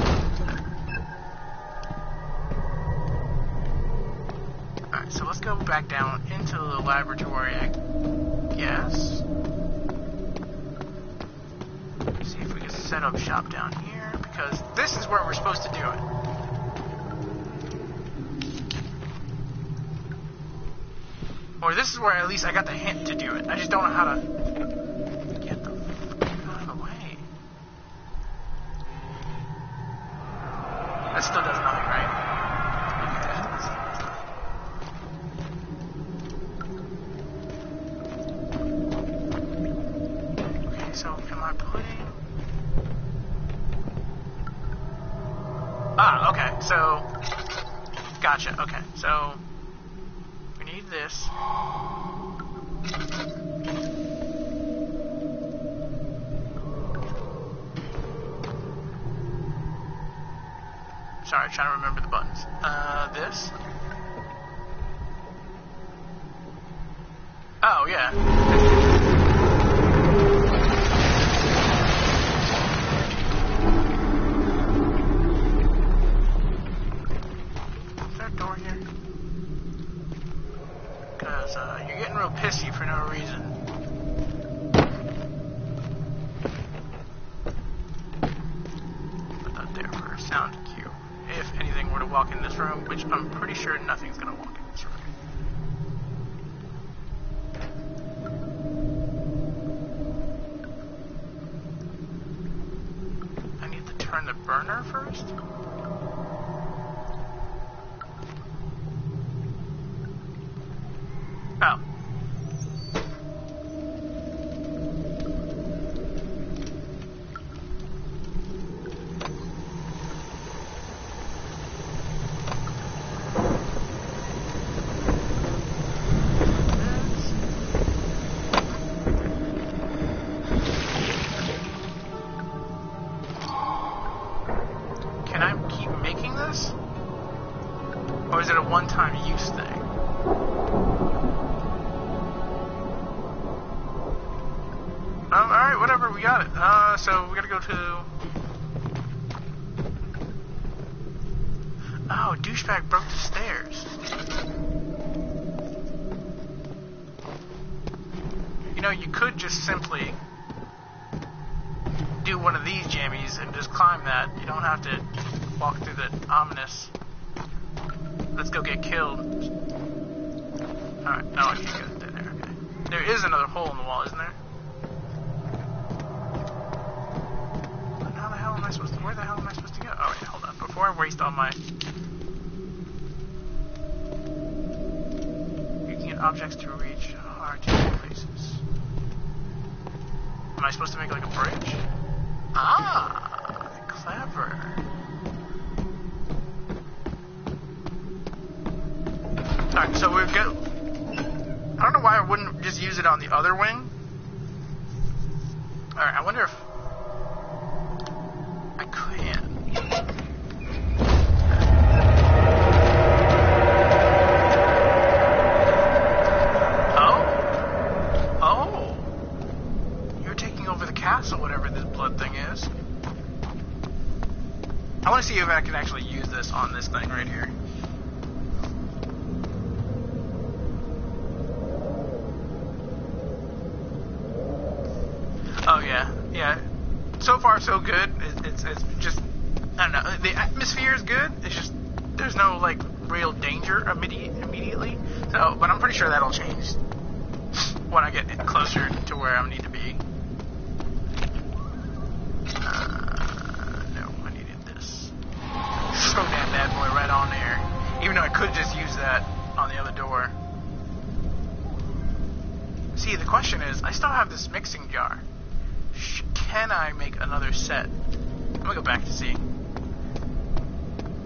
alright, so let's go back down into the laboratory, I guess. See if we can set up shop down here, because this is where we're supposed to do it. Or this is where at least I got the hint to do it. I just don't know how to get the fuck out of the way. That still does nothing, right? Okay, so am I putting... ah, okay, so... gotcha, okay, so... we need this. Sorry, trying to remember the buttons. This. Oh, yeah. no reason. Put that there for a sound cue. If anything were to walk in this room, which I'm pretty sure nothing's gonna walk in this room. I need to turn the burner first. Oh. Can I keep making this? Or is it a one-time use thing? Alright, whatever, we got it. So we gotta go to... Oh, douchebag broke the stairs. You know, you could just simply do one of these jammies and just climb that. You don't have to walk through the ominous... Let's go get killed. Alright, no, I can't go there. Okay. There is another hole in the wall, isn't there? Where the hell am I supposed to go? Oh, yeah, hold on. Before I waste all my... You can get objects to reach hard to get places. Am I supposed to make like a bridge? Ah, clever. Alright, so we've got... I don't know why I wouldn't just use it on the other wing. Alright, I wonder if... I can. Oh, you're taking over the castle, whatever this blood thing is. I want to see if I can actually use this on this thing right here. Oh yeah, yeah. So far, so good. It's just, I don't know. The atmosphere is good. It's just there's no like real danger immediately. So, but I'm pretty sure that'll change when I get closer to where I need to be. No, I needed this. Throw that bad boy right on there. Even though I could just use that on the other door. See, the question is, I still have this mixing jar. Can I make another set? I'm gonna go back to see.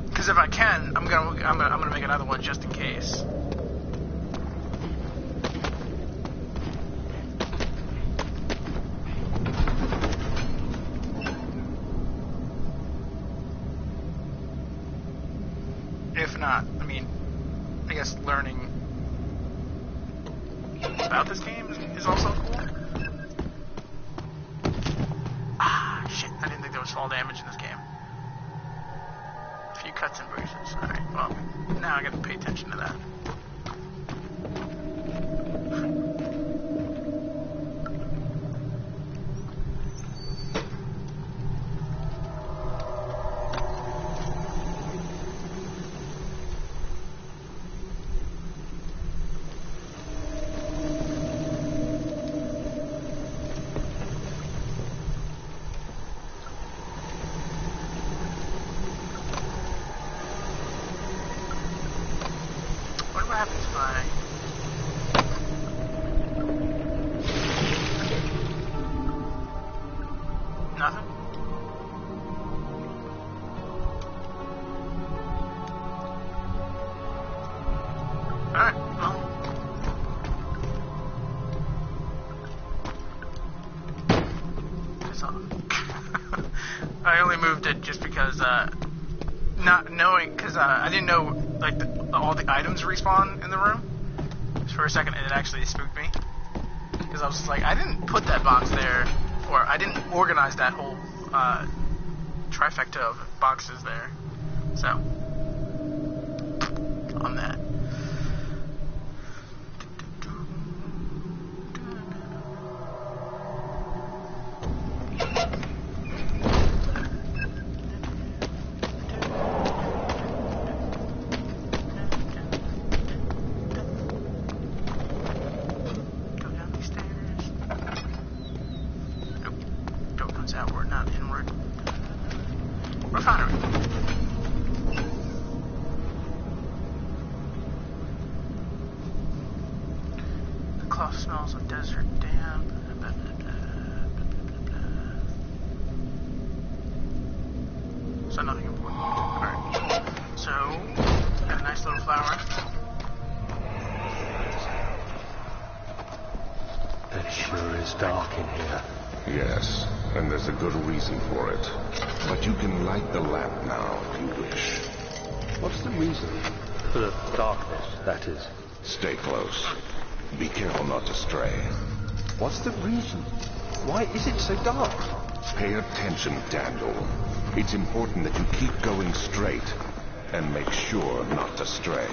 Because if I can, I'm gonna make another one just in case. If not, I mean, I guess learning about this game is also cool. Shit, I didn't think there was fall damage in this game. A few cuts and bruises. Alright, well, now I gotta pay attention to that. What happens if I... Nothing? Alright, well... Piss off. I only moved it just because, not knowing, because I didn't know, like, all the items respawn in the room. Just for a second, it actually spooked me. Because I was just like, I didn't put that box there, or I didn't organize that whole trifecta of boxes there. So, on that. Refinery. The cloth smells of desert damp. So nothing important. Alright. So, got a nice little flower. It sure is dark in here. Yes, and there's a good reason for it. But you can light the lamp now if you wish. What's the reason? For the darkness, that is. Stay close. Be careful not to stray. What's the reason? Why is it so dark? Pay attention, Daniel. It's important that you keep going straight and make sure not to stray.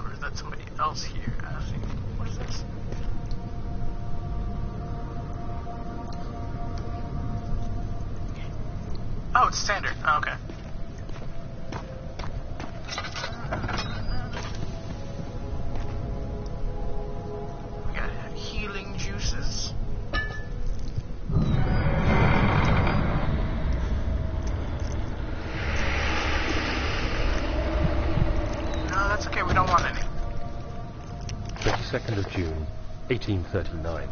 Or is that somebody else here asking? What is this? Oh, it's standard. Oh, okay. We got healing juices. That's okay, we don't want any. 22nd of June, 1839.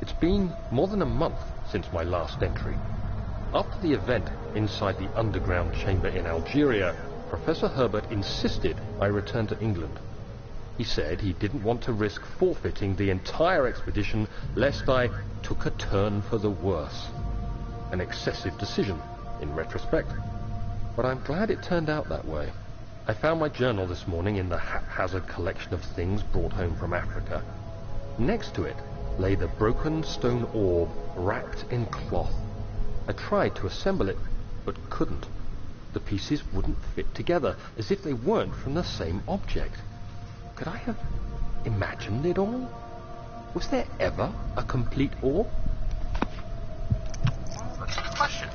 It's been more than a month since my last entry. After the event inside the underground chamber in Algeria, Professor Herbert insisted I return to England. He said he didn't want to risk forfeiting the entire expedition lest I took a turn for the worse. An excessive decision, in retrospect. But I'm glad it turned out that way. I found my journal this morning in the haphazard collection of things brought home from Africa. Next to it lay the broken stone orb wrapped in cloth. I tried to assemble it, but couldn't. The pieces wouldn't fit together, as if they weren't from the same object. Could I have imagined it all? Was there ever a complete orb? Well, that's a good question.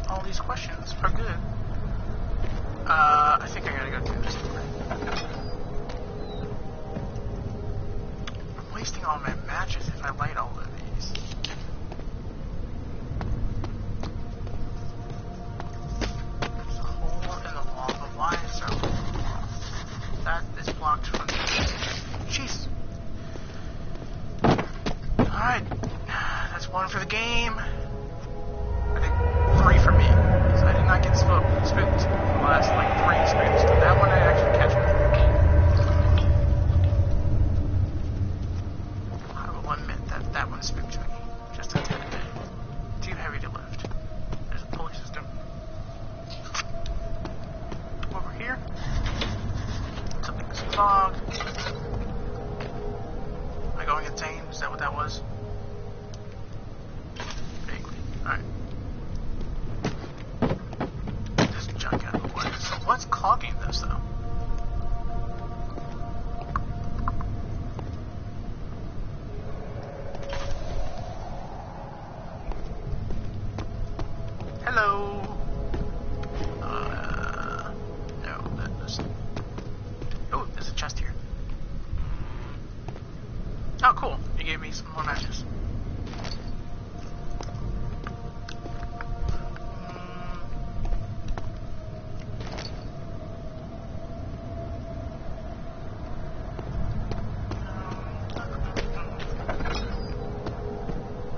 All these questions are good. I think I gotta go through this door. I'm wasting all my matches if I light all of these. There's a hole in the wall, but why is there a hole in the wall? That is blocked from the... Jeez. Alright. That's one for the game. I think 3 for me. So I did not get spooked. The last, 3 spooks. But that one I actually catch me. I will admit that that one spooked me. Just a tad bit. Too heavy to lift. There's a pulley system. Over here. Something's fogged. Am I going insane? Is that what that was? Vaguely. Alright. Junk out of the way. So what's clogging this, though? Hello. No, that was. Oh, there's a chest here. Oh, cool. You gave me some more matches.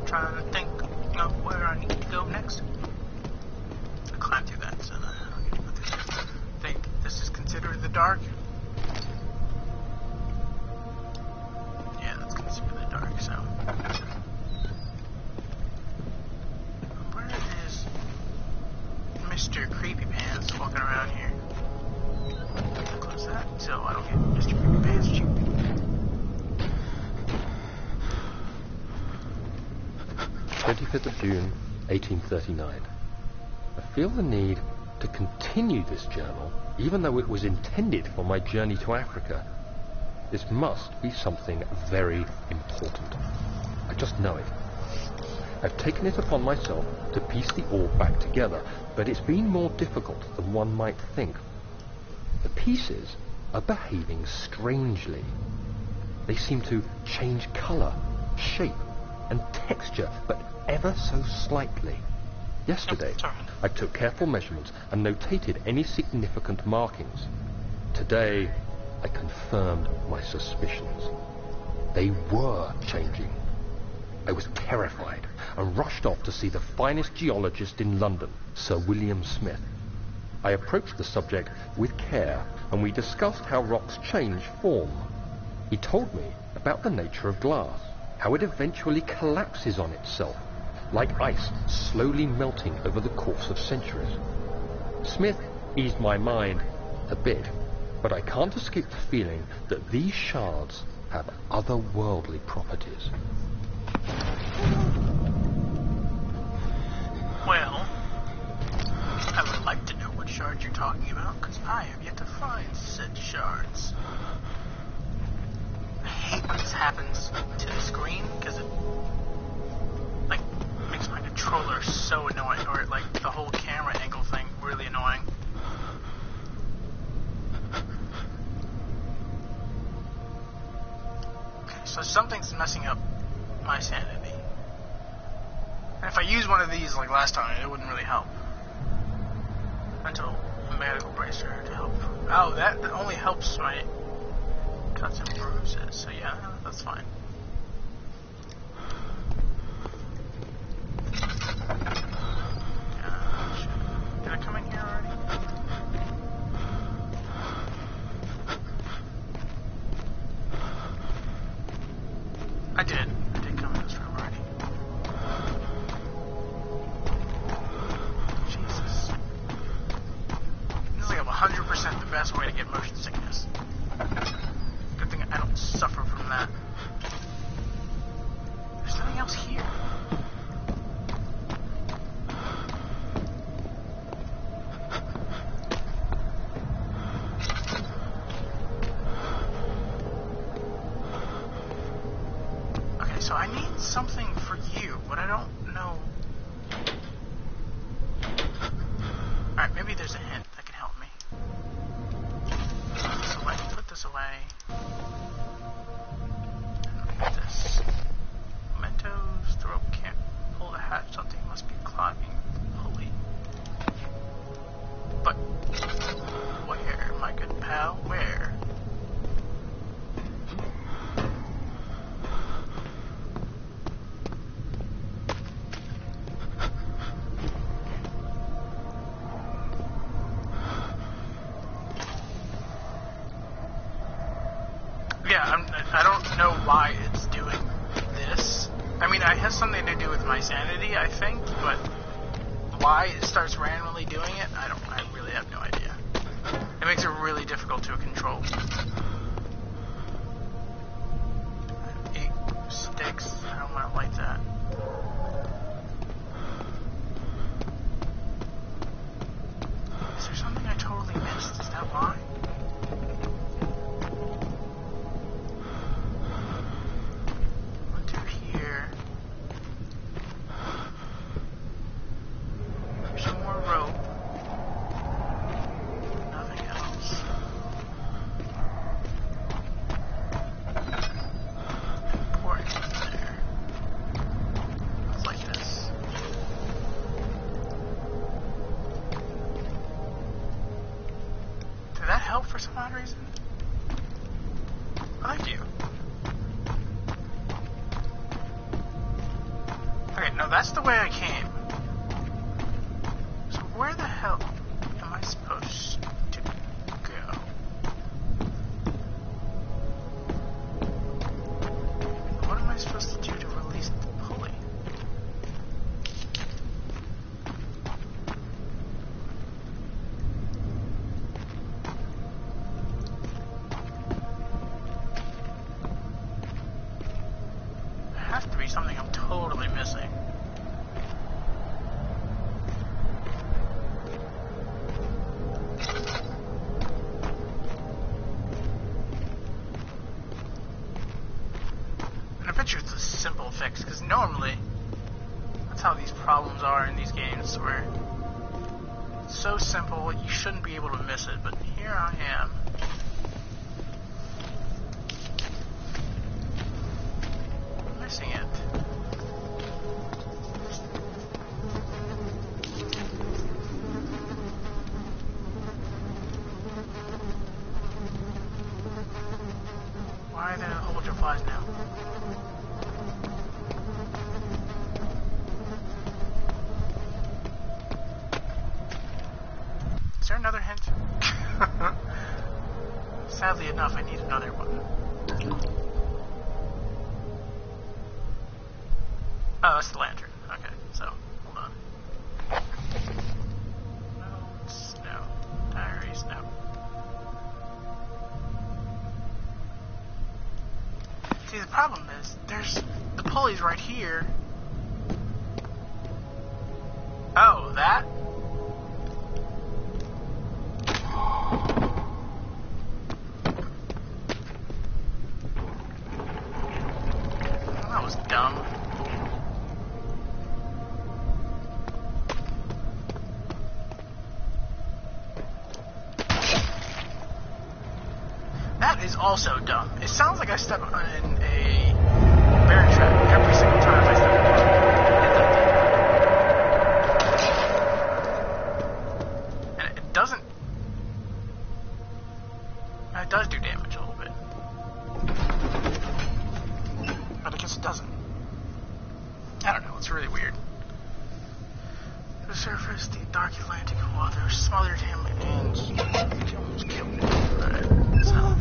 Trying to think of where I need to go next. I climbed through that, so I don't need to go through dark? Yeah, that's gonna see in the dark, so. Where is Mr. Creepy Pants walking around here? Close that so I don't get Mr. Creepy Pants cheap. 25th of June, 1839. I feel the need to continue this journal, even though it was intended for my journey to Africa. This must be something very important. I just know it. I've taken it upon myself to piece the all back together, but it's been more difficult than one might think. The pieces are behaving strangely. They seem to change colour, shape, and texture, but ever so slightly. Yesterday, I took careful measurements and notated any significant markings. Today, I confirmed my suspicions. They were changing. I was terrified and rushed off to see the finest geologist in London, Sir William Smith. I approached the subject with care, and we discussed how rocks change form. He told me about the nature of glass, how it eventually collapses on itself, like ice slowly melting over the course of centuries. Smith eased my mind a bit, but I can't escape the feeling that these shards have otherworldly properties. Well, I would like to know what shards you're talking about, because I have yet to find said shards. I hate when this happens to the screen, because it, like, makes my controller so annoying, or, like, the whole camera angle thing really annoying. Okay, so something's messing up my sanity. And if I use one of these like last time, it wouldn't really help. Until a medical bracer to help. Oh, that only helps my cuts and bruises. So yeah, that's fine. Did I come in here already? I did come in this room already. Jesus. This is like 100% the best way to get motion sickness. Good thing I don't suffer from that. There's nothing else here. So I need something for you, but I don't know. Alright, maybe there's a hint that can help me. So I can put this away. Make this. Mementos, the rope can't pull the hatch, something must be clogging pulley. But where, my good pal, where? I don't know why it's doing this. I mean, it has something to do with my sanity, I think, but why it starts randomly doing it, I really have no idea. It makes it really difficult to control. 8 sticks, I don't want to light that. Is there something I totally missed? Is that why? Help for some odd reason? Thank you. Okay, no, that's the way I came. So where the hell am I supposed to go? supposed to do to release the pulley? There has to be something I'm totally missing. I bet you it's a simple fix, because normally that's how these problems are in these games, where it's so simple you shouldn't be able to miss it, but here I am. Missing it. Why the whole bunch of flies now? Is there another hint? Sadly enough, I need another one. Oh, that's the lantern. Okay, so, hold on. Notes, no. Diaries, no. See, the problem is, there's the pulley's right here. Oh, that? Well, that was dumb. That is also dumb. It sounds like I step in a bear trap every single time I step in it. And it doesn't... It does do damage a little bit. But I guess it doesn't. I don't know, it's really weird. The surface, the dark Atlantic water smothered him and he almost killed him. Alright, so...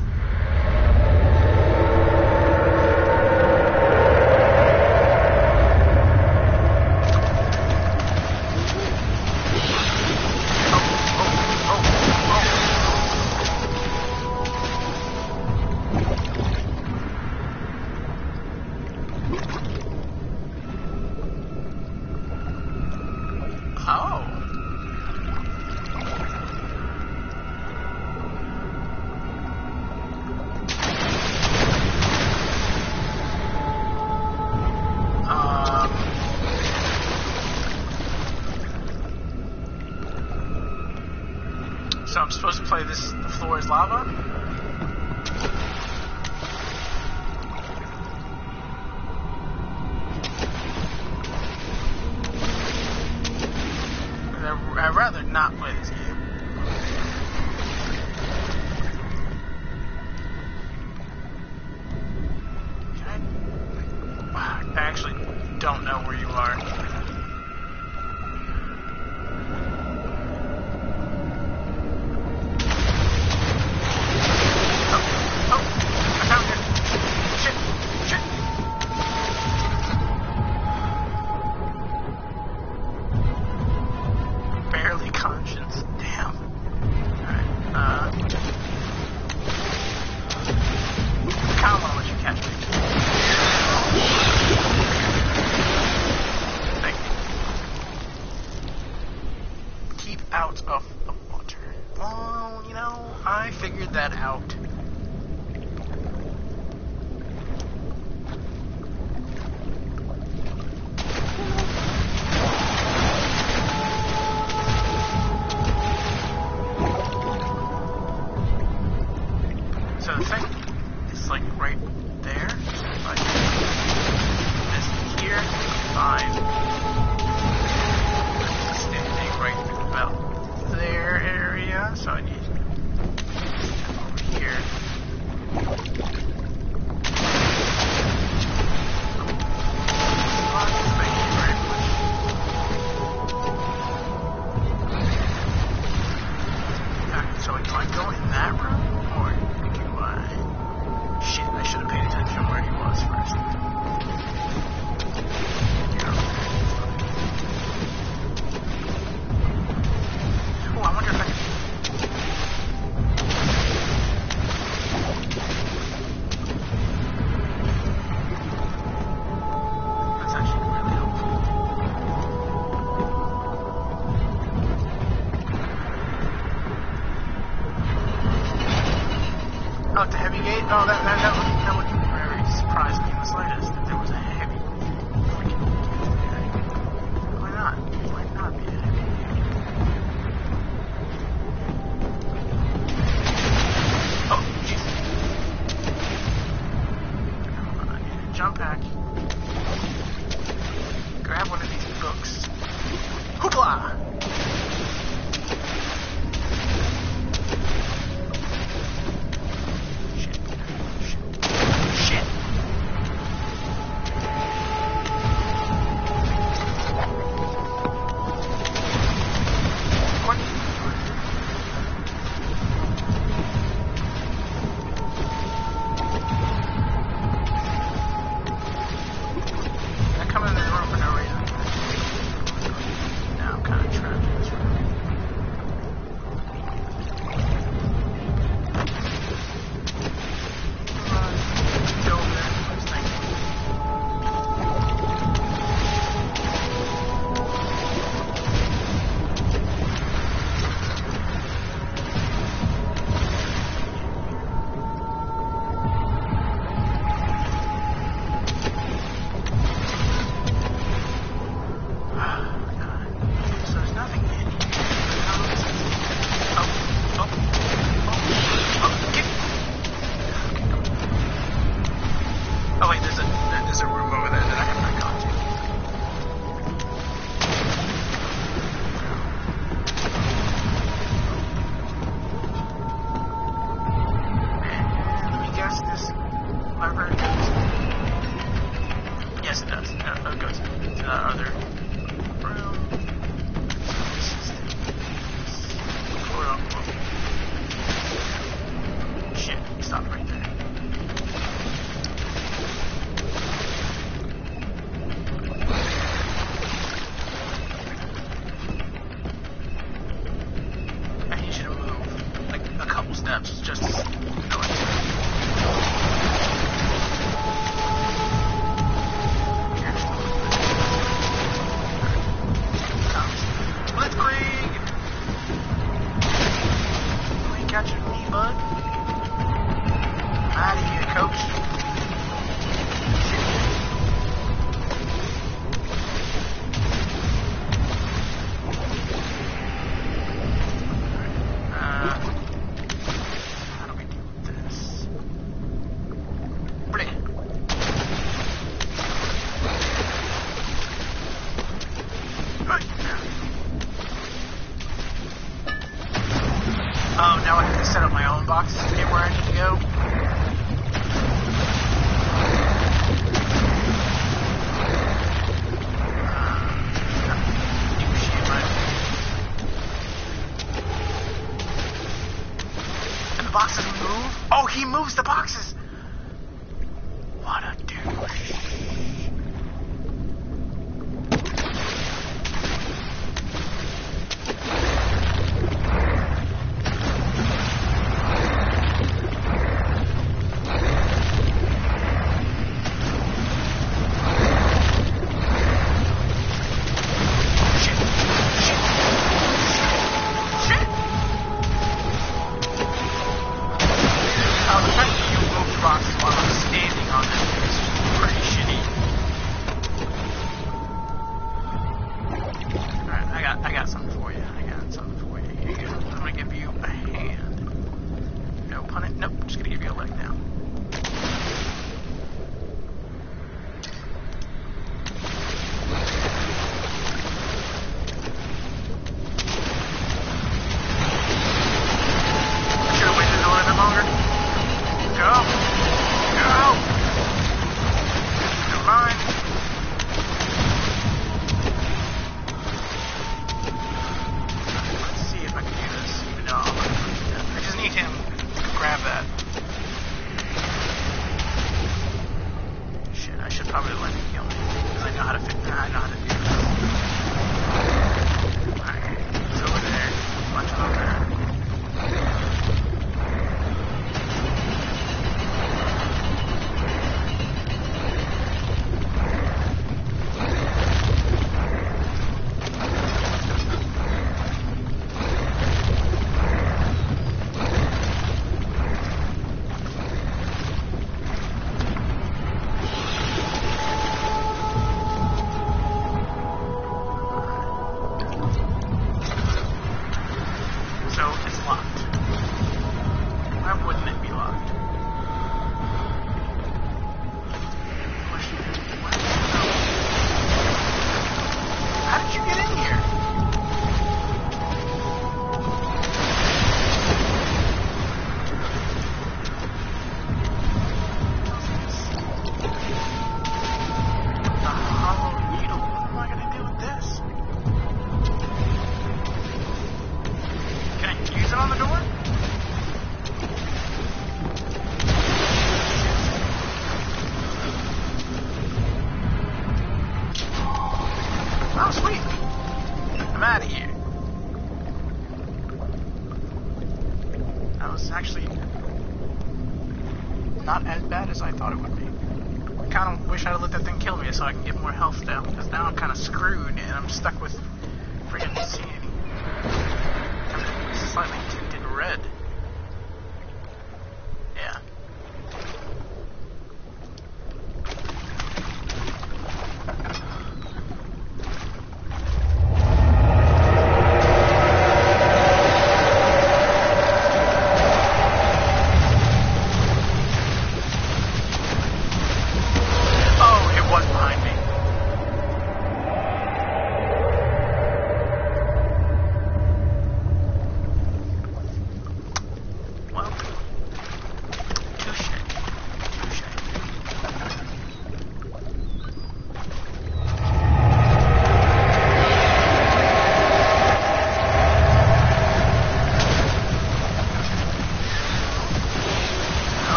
So I'm supposed to play this, the floor is lava? I'd rather not play this game. I actually don't know where you are. Out of the water. Well, you know, I figured that out. So the thing is like right there. Like this here, fine. Standing right about their area, so I need to step over here. Thank you very much. So do I go in that room, or do I... Shit, I should have paid attention where he was first. no, that wouldn't very surprise me in the slightest if there was a heavy. Why not? Why not be a heavy? Oh, jeez. I need a jump pack. Grab one of these books. Hoopla! Now I have to set up my own boxes to get where I need to go. And the boxes move? Oh, he moves the boxes! What a douche. kind of wish I'd let that thing kill me so I can get more health down, because now I'm kind of screwed and I'm stuck with freaking seeing. Everything is slightly tinted red. Yeah.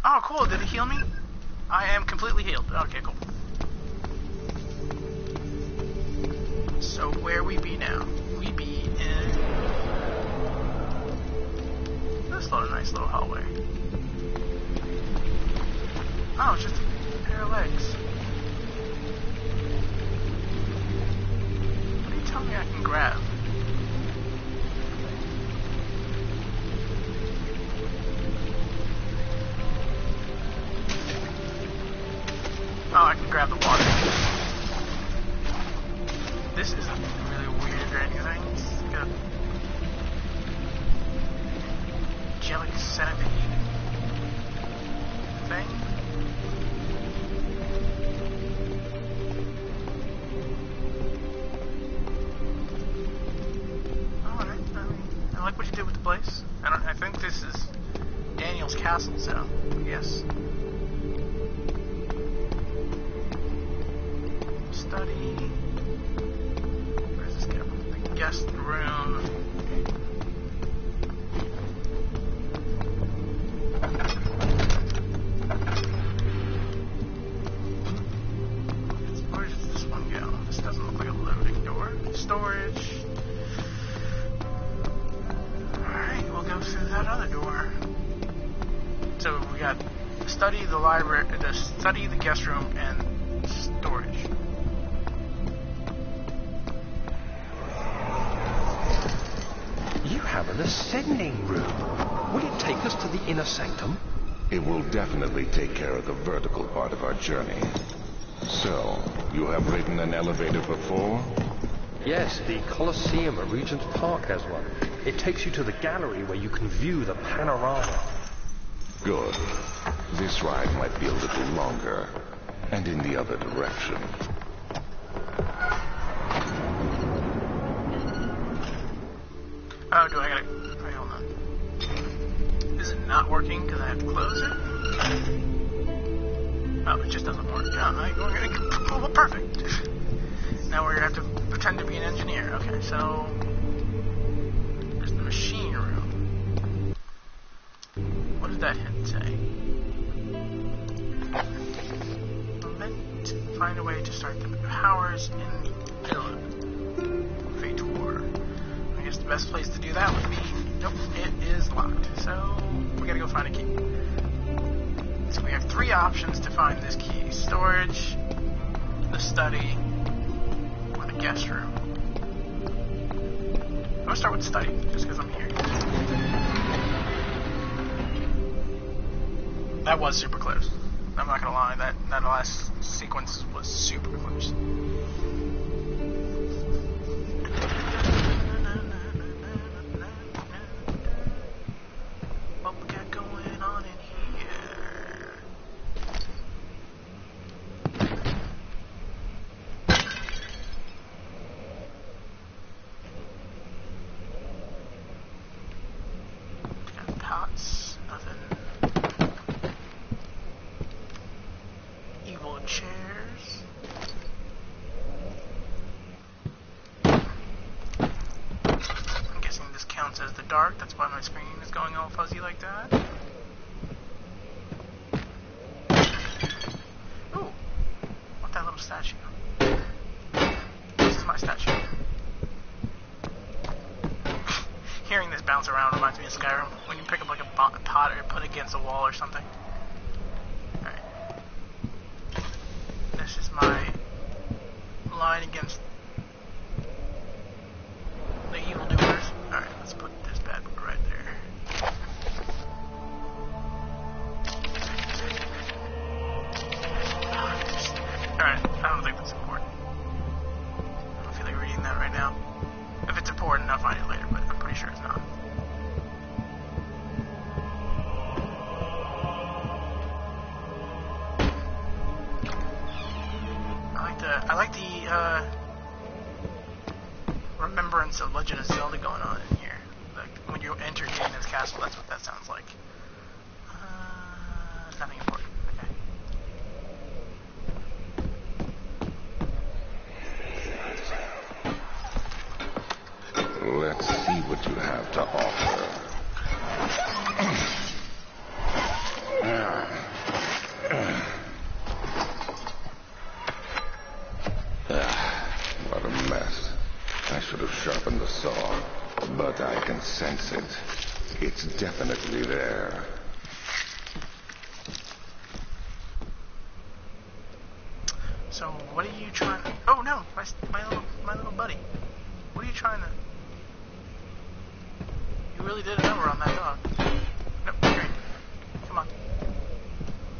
Oh, cool. Did it heal me? I am completely healed. Okay, cool. So where we be now? We be in this little nice little hallway. Oh, it's just a pair of legs. What do you tell me I can grab? Oh, I can grab the water. This isn't really weird or anything. It's like a angelic centipede thing. Alright, I like what you did with the place. I think this is Daniel's castle, so yes. Study. Where's this go? The guest room. Where does this one go? This doesn't look like a loading door. Storage. Alright, we'll go through that other door. So we got the study, the library, the study, the guest room, and storage. You have an ascending room. Will it take us to the inner sanctum? It will definitely take care of the vertical part of our journey. So, you have ridden an elevator before? Yes, the Colosseum at Regent's Park has one. It takes you to the gallery where you can view the panorama. Good. This ride might be a little longer, and in the other direction. Oh, do I gotta... Wait, hold on. Is it not working because I have to close it? Oh, it just doesn't work. Oh, perfect. Now we're gonna have to pretend to be an engineer. Okay, so... There's the machine room. What did that hint say? Find a way to start the powers in the build. Fator. I guess the best place to do that would be... Nope, it is locked. So, we gotta go find a key. So we have 3 options to find this key. Storage, the study, or the guest room. I'm gonna start with study, just because I'm here. That was super close. I'm not gonna lie, that last sequence was super close. What we got going on in here? Got pots, nothing. Evil chairs. I'm guessing this counts as the dark, that's why my screen is going all fuzzy like that. Ooh, what that little statue? This is my statue. Hearing this bounce around reminds me of Skyrim, when you pick up like a pot or put it against a wall or something. Alright. This is my line against the evildoers. Alright, let's put this bad boy right there. Alright, I don't think that's important. I don't feel like reading that right now. If it's important, I'll find it later, but I'm pretty sure it's not. I like the remembrance of Legend of Zelda going on in here. Like when you enter Ganon's castle, that's what that sounds like. Nothing important. Okay. Let's see what you have to offer. What a mess. I should have sharpened the saw, but I can sense it. It's definitely there. So what are you trying to... Oh no, my little buddy. What are you trying to... You really did a number on that dog. No, great. Come on.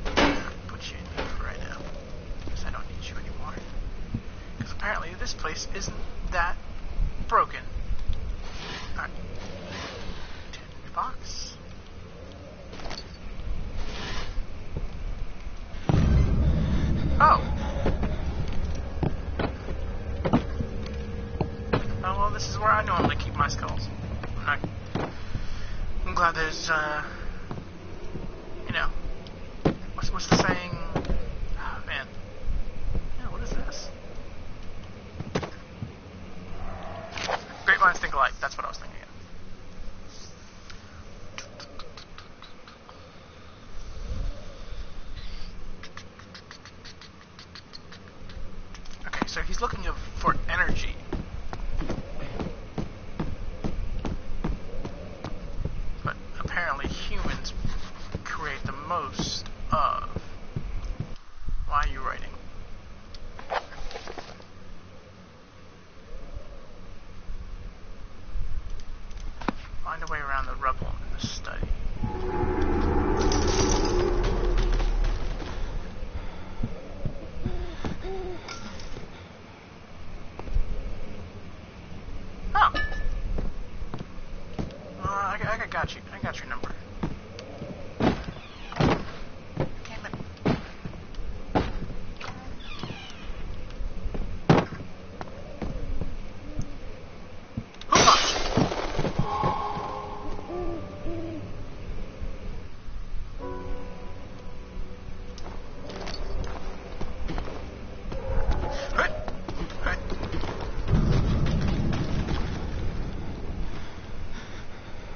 I'll put you in here for right now. Because I don't need you anymore. Because apparently this place isn't that broken. Alright. New box. Oh! Oh, well, this is where I normally keep my skulls. I'm glad there's, you know, what's the saying? Oh, man. Yeah, what is this? Great minds think alike. That's what I was thinking of. Okay, so he's looking for energy. But apparently humans create the most of. Why are you writing? Find a way around the rubble in the study. Oh. I got you. I got your number. Damn it.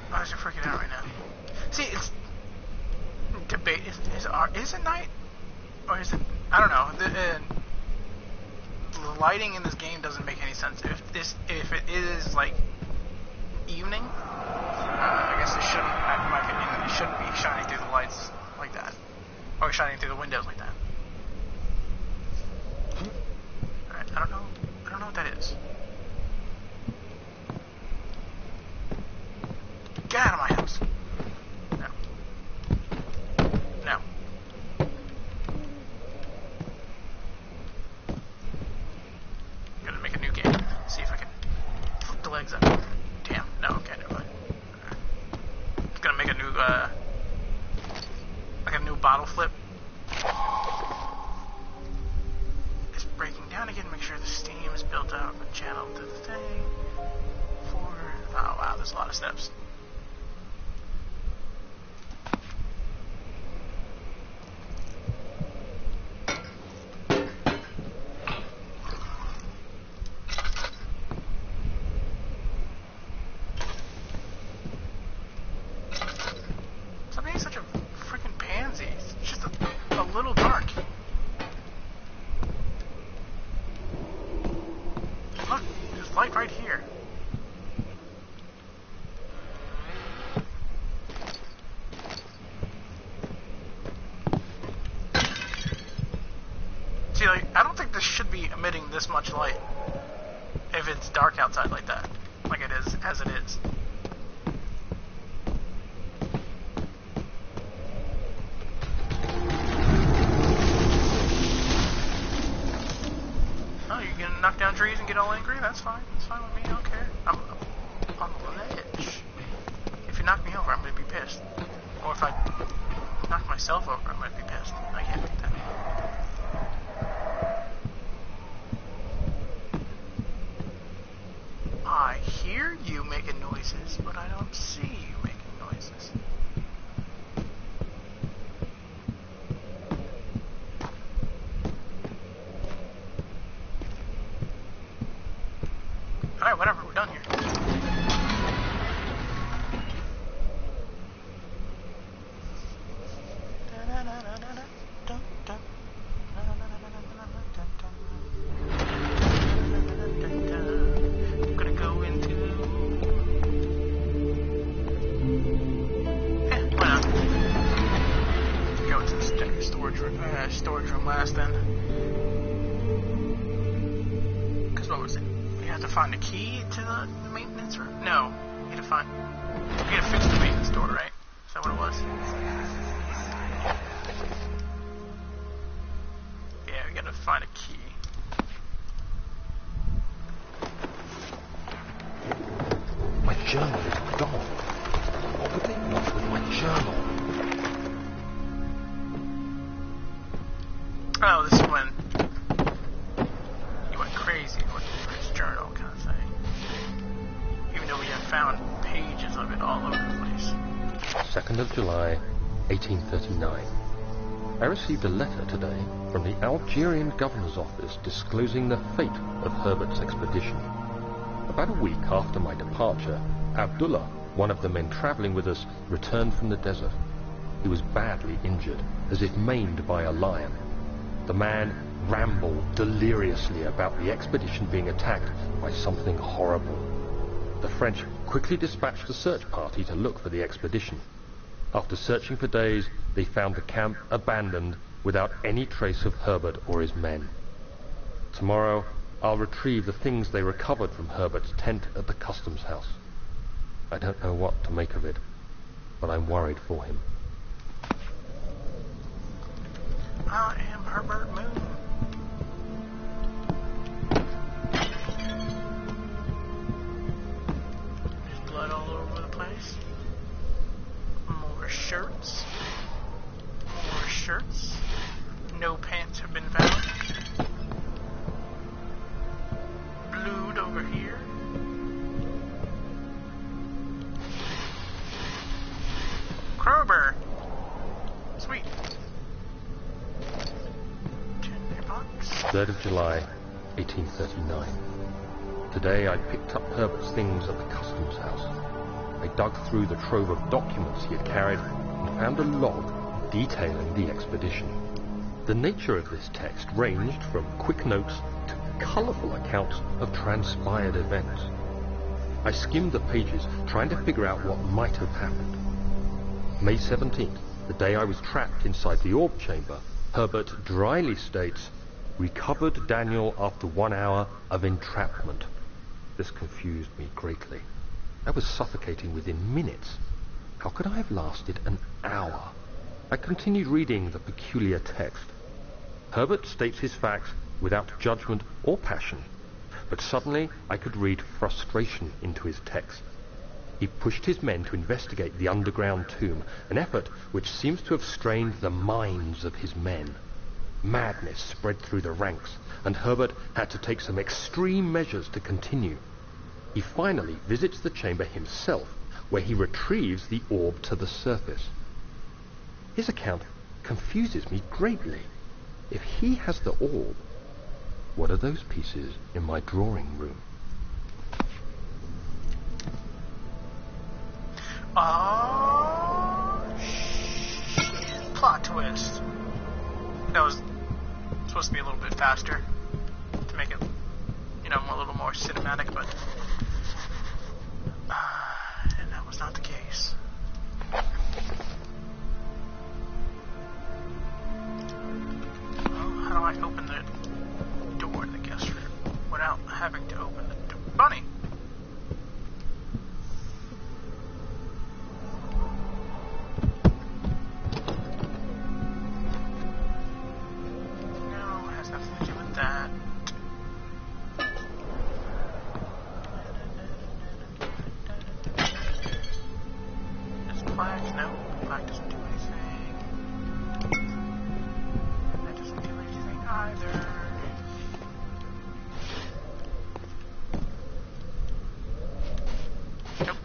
Why is it freaking out right now? See, it's debate. Is it night or is it? I don't know. The lighting in this game doesn't make any sense. If it is like evening, I guess it shouldn't. In my opinion, it shouldn't be shining through the lights like that, or shining through the windows like that. All right, I don't know what that is. Get out of my house. No. No. breaking down again. Make sure the steam is built out and channeled to the thing. 4. Oh wow, there's a lot of steps. Stop being such a freaking pansy. It's just a little dark. Look, there's light right here. See, like, I don't think this should be emitting this much light if it's dark outside like that, like it is, as it is. Oh, you're gonna knock down trees and get all angry? That's fine. That's fine with me. I don't care. I'm on the ledge. If you knock me over, I'm gonna be pissed. Or if I knock myself over, I might be pissed. I can't beat that. I hear you making noises, but I don't see you making noises. Alright, whatever, we're done here. I'm gonna go into... why not? Go into the storage room last then. Because what was it? You have to find a key to the maintenance room? No. You gotta fix the maintenance door, right? Is that what it was? Yeah, we gotta find a key. My journal is gone. What would they want with my journal? Oh, this is when he went crazy looking for his journal kind of thing. Even though we have found pages of it all over the place. 2nd of July, 1839. I received a letter today from the Algerian governor's office disclosing the fate of Herbert's expedition. About a week after my departure, Abdullah, one of the men traveling with us, returned from the desert. He was badly injured, as if maimed by a lion. The man rambled deliriously about the expedition being attacked by something horrible. The French quickly dispatched a search party to look for the expedition. After searching for days, they found the camp abandoned without any trace of Herbert or his men. Tomorrow, I'll retrieve the things they recovered from Herbert's tent at the customs house. I don't know what to make of it, but I'm worried for him. I am Herbert Moon. There's blood all over the place. More shirts. More shirts. No pants have been found. Blued over here. Krober. Sweet. 3rd of July, 1839. Today I picked up Herbert's things at the customs house. I dug through the trove of documents he had carried and found a log detailing the expedition. The nature of this text ranged from quick notes to colourful accounts of transpired events. I skimmed the pages, trying to figure out what might have happened. May 17th, the day I was trapped inside the orb chamber, Herbert dryly states, "Recovered Daniel after 1 hour of entrapment." This confused me greatly. I was suffocating within minutes. How could I have lasted an hour? I continued reading the peculiar text. Herbert states his facts without judgment or passion, but suddenly I could read frustration into his text. He pushed his men to investigate the underground tomb, an effort which seems to have strained the minds of his men. Madness spread through the ranks. and Herbert had to take some extreme measures to continue. He finally visits the chamber himself, where he retrieves the orb to the surface. His account confuses me greatly. If he has the orb, what are those pieces in my drawing room? Plot twist. That was supposed to be a little bit faster to make it, a little more cinematic, but and that was not the case. Well, how do I open the door in the guest room without having to open the door? Bunny! No, it has nothing to do with that. This plaque, no, plaque doesn't do anything. That doesn't do anything either. Nope.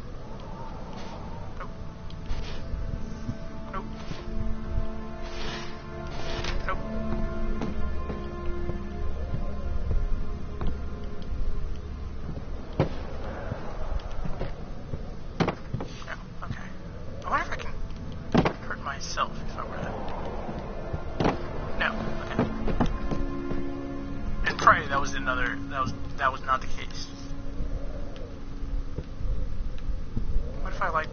Nope. Nope. Nope. No, okay. I wonder if I can hurt myself if I were to. No, okay. And pray that was not the case. What if I like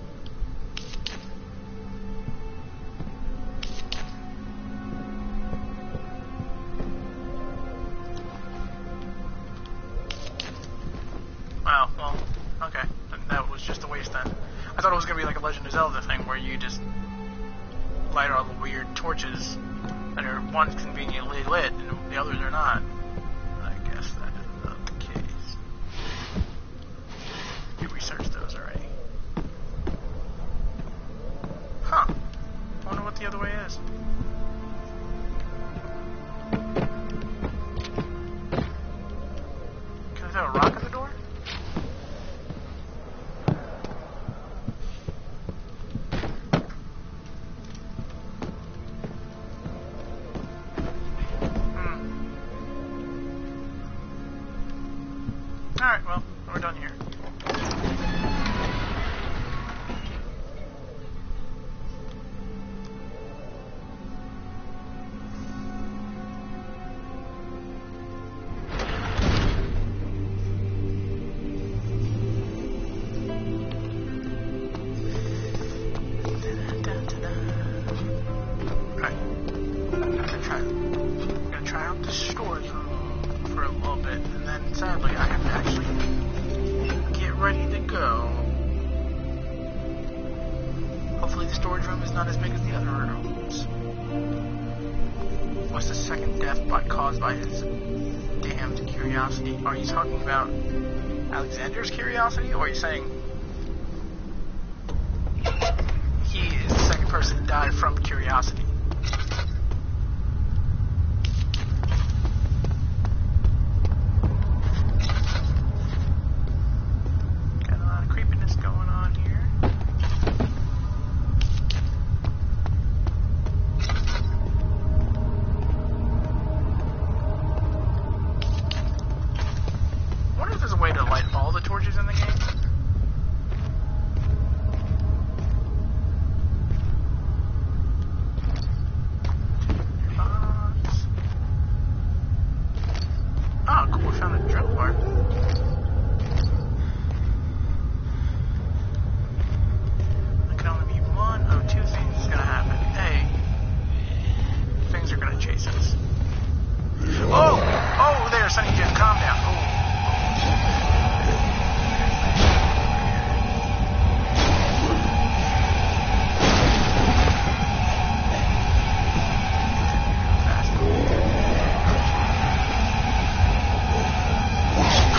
wow, well, okay. That was just a waste then. I thought it was gonna be like a Legend of Zelda thing where you just light all the weird torches that are one's conveniently lit and the others are not. I guess that is not the case. You researched those already. Huh. I wonder what the other way is. Can I throw a rock at the door? Alright, well, we're done here. Alright. I'm gonna try out the storage room for a little bit, and then sadly I have to actually get ready to go. Hopefully the storage room is not as big as the other rooms. What's the second death caused by his damned curiosity? Are you talking about Alexander's curiosity, or are you saying he is the second person to die from curiosity? Got a lot of creepiness going on here. I wonder if there's a way to light all the torches in the game. Oh, cool, we found a drill part. There can only be one of two things that's gonna happen. A, things are gonna chase us. Oh! Oh, there, Sunny Jim, calm down.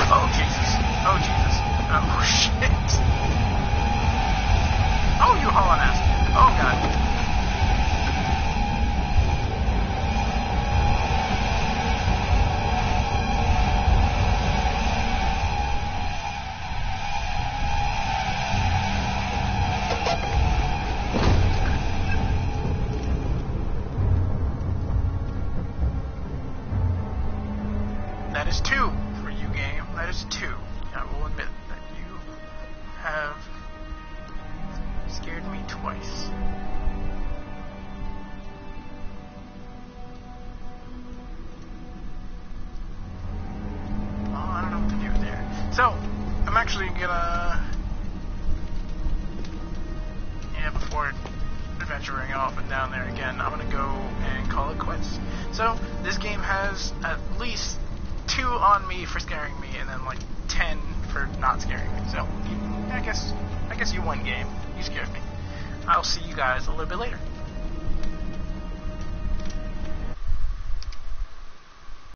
Oh. That is 2 for you, game. That is 2. I will admit that you have scared me twice. Oh, I don't know what to do there. So, I'm actually gonna... Yeah, before adventuring off and down there again, I'm gonna go and call it quits. So, this game has at least 2 on me for scaring me, and then like 10 for not scaring me. So, I guess you won, game. You scared me. I'll see you guys a little bit later.